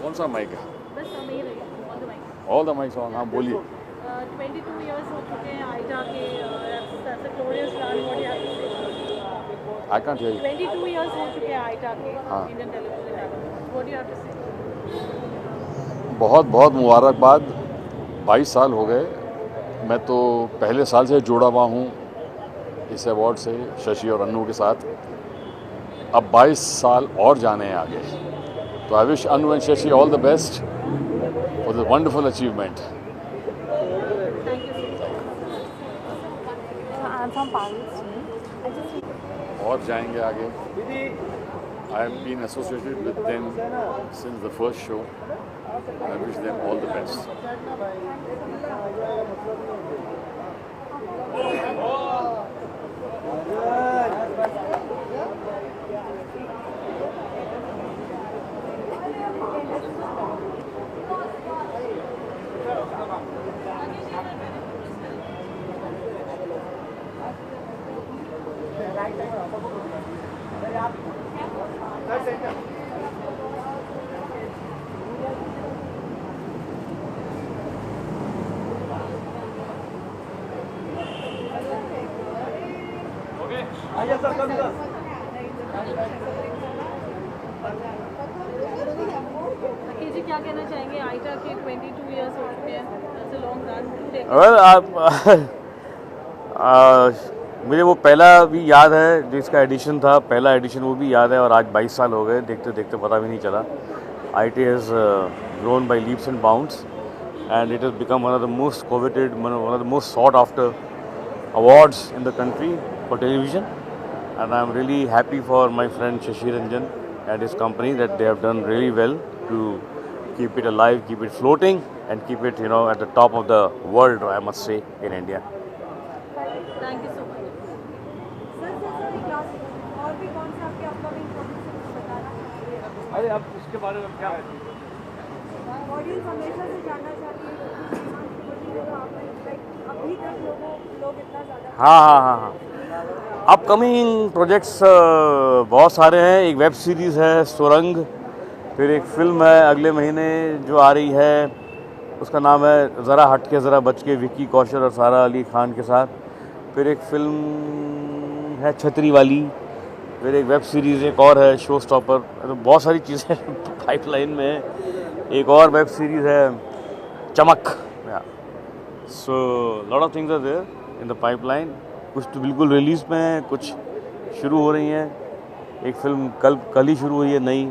कौन सा माइक है? बस मेरी रही on the mic. All the mics on. हाँ बोलिए। 22 years हो चुके हैं आइटा के। That's a glorious run. What do you have to say? I can't hear you. 22 years हो चुके हैं आइटा के हाँ। Indian television channel. What do you have to say? बहुत बहुत मुबारकबाद। 22 साल हो गए। मैं तो पहले साल से जुड़ा हुआ हूँ इस अवार्ड से शशि और अन्नू के साथ। अब 22 साल और जाने हैं आगे। तो I wish Annu and Shashi all the best for the wonderful achievement. और जाएंगे आगे। I have been associated with them since the first show. I wish them all the best. जी क्या कहना चाहेंगे? आइटा के 22 years हो चुके हैं। That's a long run. मुझे वो पहला भी याद है जो इसका एडिशन था, पहला एडिशन वो भी याद है। और आज 22 साल हो गए, देखते देखते पता भी नहीं चला। IT has grown by leaps and bounds and it has become one of the most coveted, one of the most sought after awards in the country for television. And I am really happy for my friend Shashi Ranjan and his company that they have done really well to keep it alive, keep it floating and keep it, you know, at the top of the world, I must say, in India. Thank you so much. और भी कौन सा आपके अपकमिंग प्रोजेक्ट बताना? अरे अब उसके बारे में क्या है? ऑडियंस हमेशा से जानना चाहती है अभी तक लोग इतना ज़्यादा। हाँ। अपकमिंग प्रोजेक्ट्स बहुत सारे हैं। एक वेब सीरीज़ है सुरंग, फिर एक फ़िल्म है अगले महीने जो आ रही है, उसका नाम है ज़रा हट के ज़रा बच के, विक्की कौशल और सारा अली खान के साथ। फिर एक फ़िल्म है छतरी वाली, फिर एक वेब सीरीज़ एक और है शो स्टॉपर। तो बहुत सारी चीज़ें पाइपलाइन में है। एक और वेब सीरीज़ है चमक। So lot of things are there in the pipeline. कुछ तो बिल्कुल रिलीज़ में है, कुछ शुरू हो रही हैं। एक फ़िल्म कल ही शुरू हुई है नई।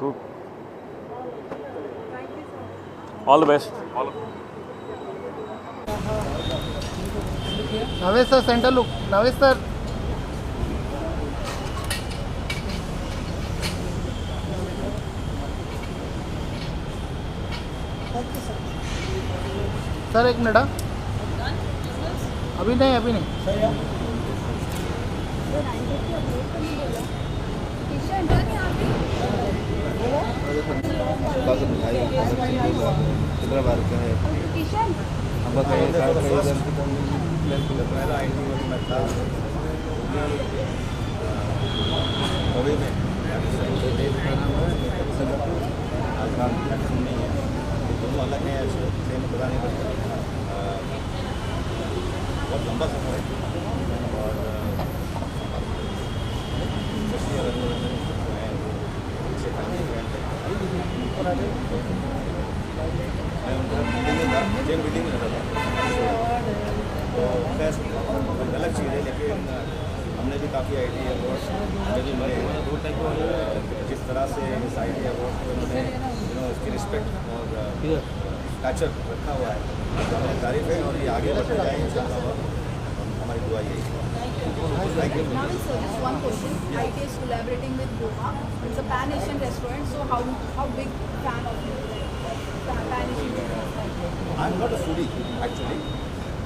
तो ऑल द बेस्ट। नवेश सर सेंटर लुक। नवेश सर सर एक मिनट। अभी नहीं बहुत लंबा सफर है और मैं उनका बिल्डिंग में था, जेल बिल्डिंग में रहता था। तो खैर अलग चीज़ है, लेकिन हमने भी काफ़ी IT अवार्ड्स भी मिले हैं। जिस तरह से इस IT अवार्ड को उन्होंने इसकी रिस्पेक्ट और स्टैचर रखा हुआ है, हमारी तारीफ है और ये आगे बढ़ते जाए इंशाल्लाह, और हमारी दुआ यही है। Thank you. Now, sir, just one question. IT is collaborating with Goma. It's a pan-Asian restaurant. So how big fan of pan-Asian restaurant? I'm not a foodie actually,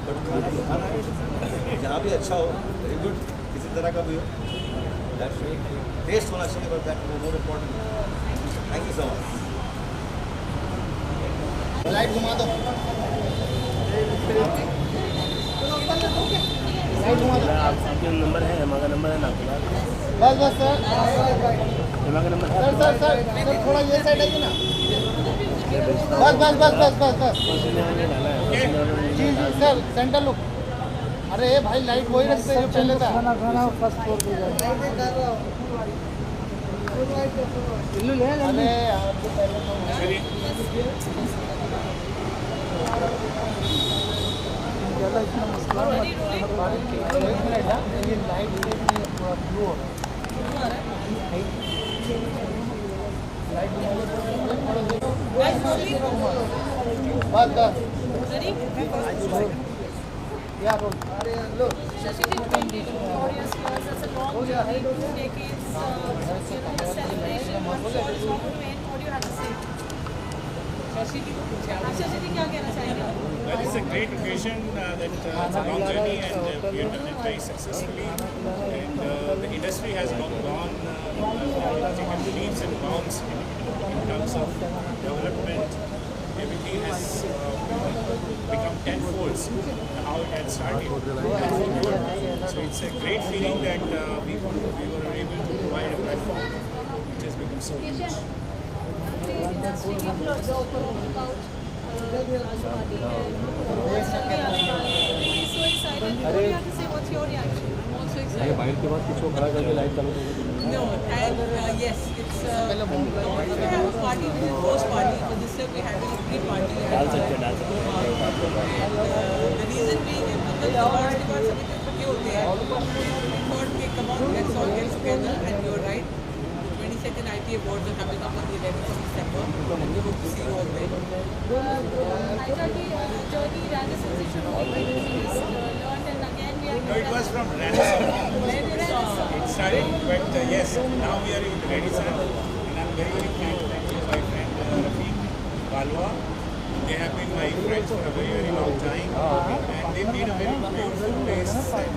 but खाना खाना है जहाँ भी अच्छा हो, very good, किसी तरह का भी हो, that's great. Taste होना चाहिए, but that more important. Thank you so much. Light घुमा दो, आपका नंबर है, हेमा का नंबर है ना? बस बस सर, हेमा का नंबर है सर सर सर सर थोड़ा ये साइड आइए ना, बस बस बस बस बस बस जी जी सर, सेंटर लुक। अरे भाई लाइट वही रखते हैं जो पहले था। खाना खाना फर्स्ट फ्लोर पे जाए। इल्लू ले ले। अरे यार तो पहले तो ज़्यादा इतना मसला मत। एक मिनट ना, ये लाइट से थोड़ा ब्लू हो रहा है। लाइट बस बस यार लो Shashi ji, 20 glorious years, that's a long journey, 2 decades, celebration, one show is not going to end. What do you have to say? Shashi ji, क्या कहना चाहेंगे? Well, it's a great occasion that it's a long journey and we have done it very successfully. And the industry has gone taken leaps and bounds in terms of development. Everything has become tenfolds how it had started. So it's a great feeling that we were able to provide a platform which has become so huge. अरे बाहर के बाद कुछ खड़ा करके लाइट चालू कर No, and yes, it's we have a party, which is post party, but this year we had a pre-party. डाल सकते हैं And the reason being is because awards के बाद सभी इकट्ठे होते हैं. We thought कि come on, let's all get together, and you're right. The 22nd IT Awards are coming up on the 11th of December, and we hope to see you all there. Aita ki journey Radisson se shuru hui, but we learned and again we are. No, it was from Radisson. It started, but yes, now we are in Radisson, and I'm very, very thankful to my friend Rafiq Balwa. They have been my friends for a very, very long time, and they made a very beautiful place, and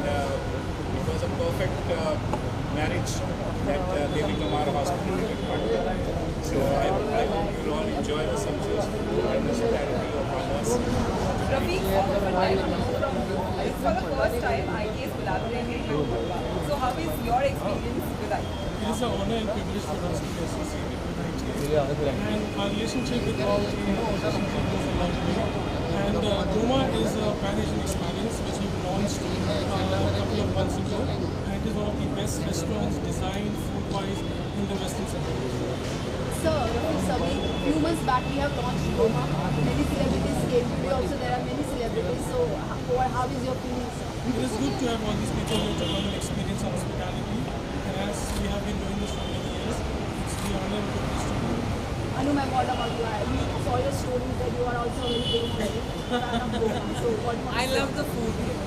it was a perfect marriage that they become our hospitality partner. So I hope you all enjoy the sumptuous food and the hospitality of us. Rafiq, it's for the first time IT is collaborating with Goma. So how is your experience with IT? It is an honor and privilege for us to be associated with ITA. And our relationship with all the associations goes a long way. And Goma is a pan-Asian experience which we launched a couple of months ago. And it is one of the best restaurants, designed, food-wise, in the Western suburbs. Sir, few months back we have launched Goma. Many celebrities came. Today also there are many celebrities. So how is your feeling, sir? It is good to have all these people here to come and experience hospitality. And as we have been doing this for many years, it's the honor and privilege to do. Anu ma'am, what about you? We saw your stories that you are also very big fan of Goma. So what? I love the food here.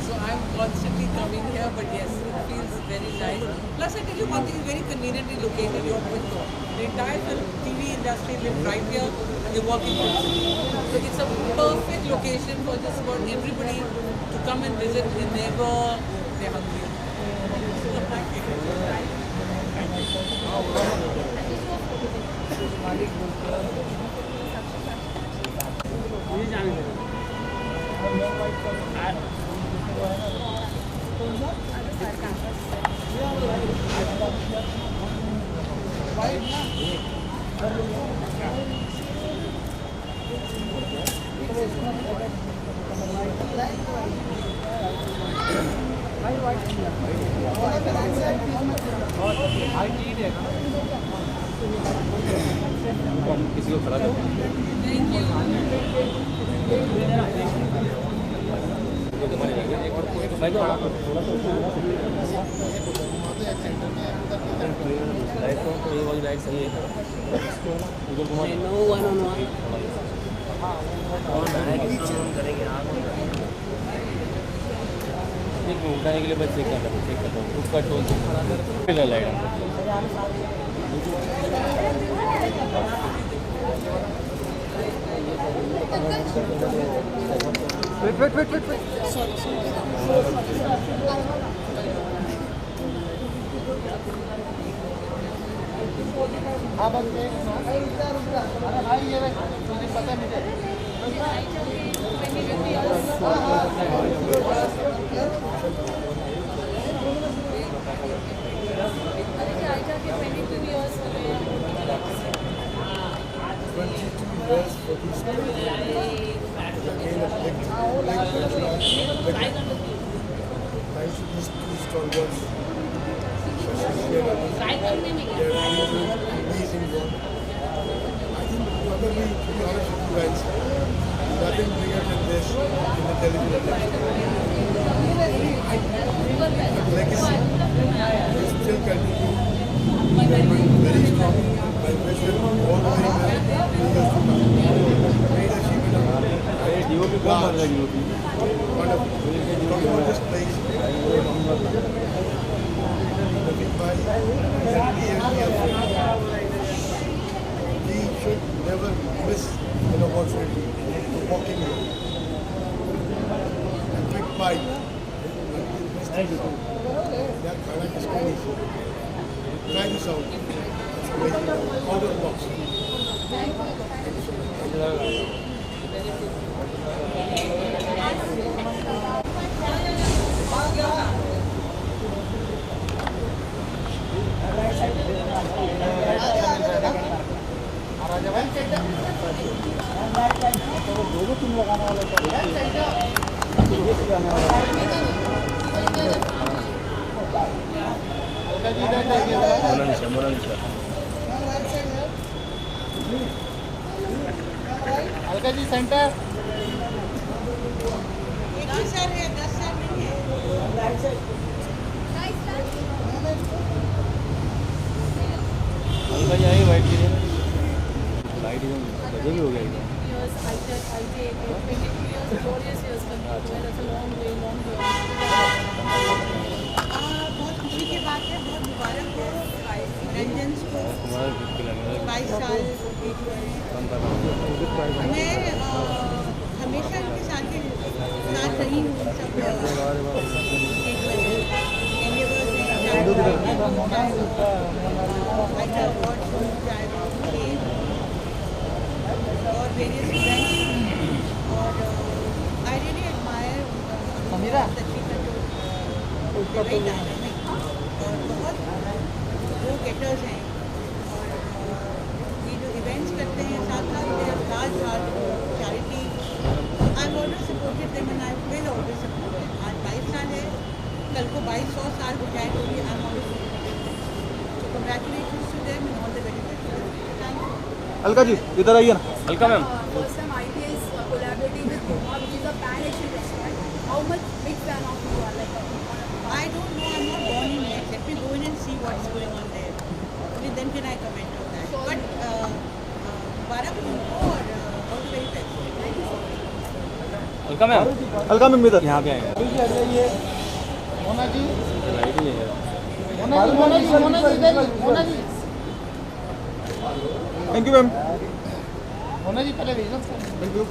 So I'm constantly coming here, but yes, it feels very nice. Plus, I tell you one thing, it's very conveniently located. You're window. The entire film TV industry lives right here, and you're walking from the city. So it's a perfect location for just about everybody to come and visit whenever they're hungry. Thank you. किसी को खड़ा कर Thank you. इधर घुमाने लगे एक बार मैं थोड़ा लाइट तो ये वाली लाइट सही है इधर घुमाने करेंगे आप उठाने के लिए बस चेक करता हूँ उसका टोल लाइट वेट हाँ बस अरे भाई ये मुझे पता nothing bigger than this in the television legacy will still continue. Very strong. I wish him all the very best in years to come. Great achievement. Wonderful. Talking about this place, he should never miss an opportunity to walking road. A quick bite. That खाना किसको नहीं चाहिए. Try this out. It's amazing. Out of the box. दो तुम लगाने वाले हल्का जी सेंटर हल्का जी आई वाइट की लाइट एकदम गजब ही हो गया एकदम बहुत खुशी की बात है, बहुत मुबारक हो रंजन को 22 साल मैं हमेशा उनके साथ रही हूँ और वेरियस इवेंट्स और I really admire very dynamic और बहुत गो गेटर्स हैं और ये जो इवेंट्स करते हैं साथ साथ large charity I am always supported them and I will always support them. आज 22 साल है, कल को 2200 साल हो जाए तो भी I am always so congratulations to them and all the very best. Thank you. Alka ji इधर आइए ना. Alka ma'am. First time ITA is collaborating with Goma, which is a pan-Asian restaurant. How much big fan of you are? Like, I don't know. I'm not born in yet. Let me go in and see what's going on there. Only then can I comment on that. But Mubarak उनको और all the very best. Thank you so much. Alka ma'am. Alka ma'am इधर यहाँ पे आएंगे. मोना जी लाइट ही है. Mona ji thank you ma'am. Mona ji पहले भेजना. Thank you.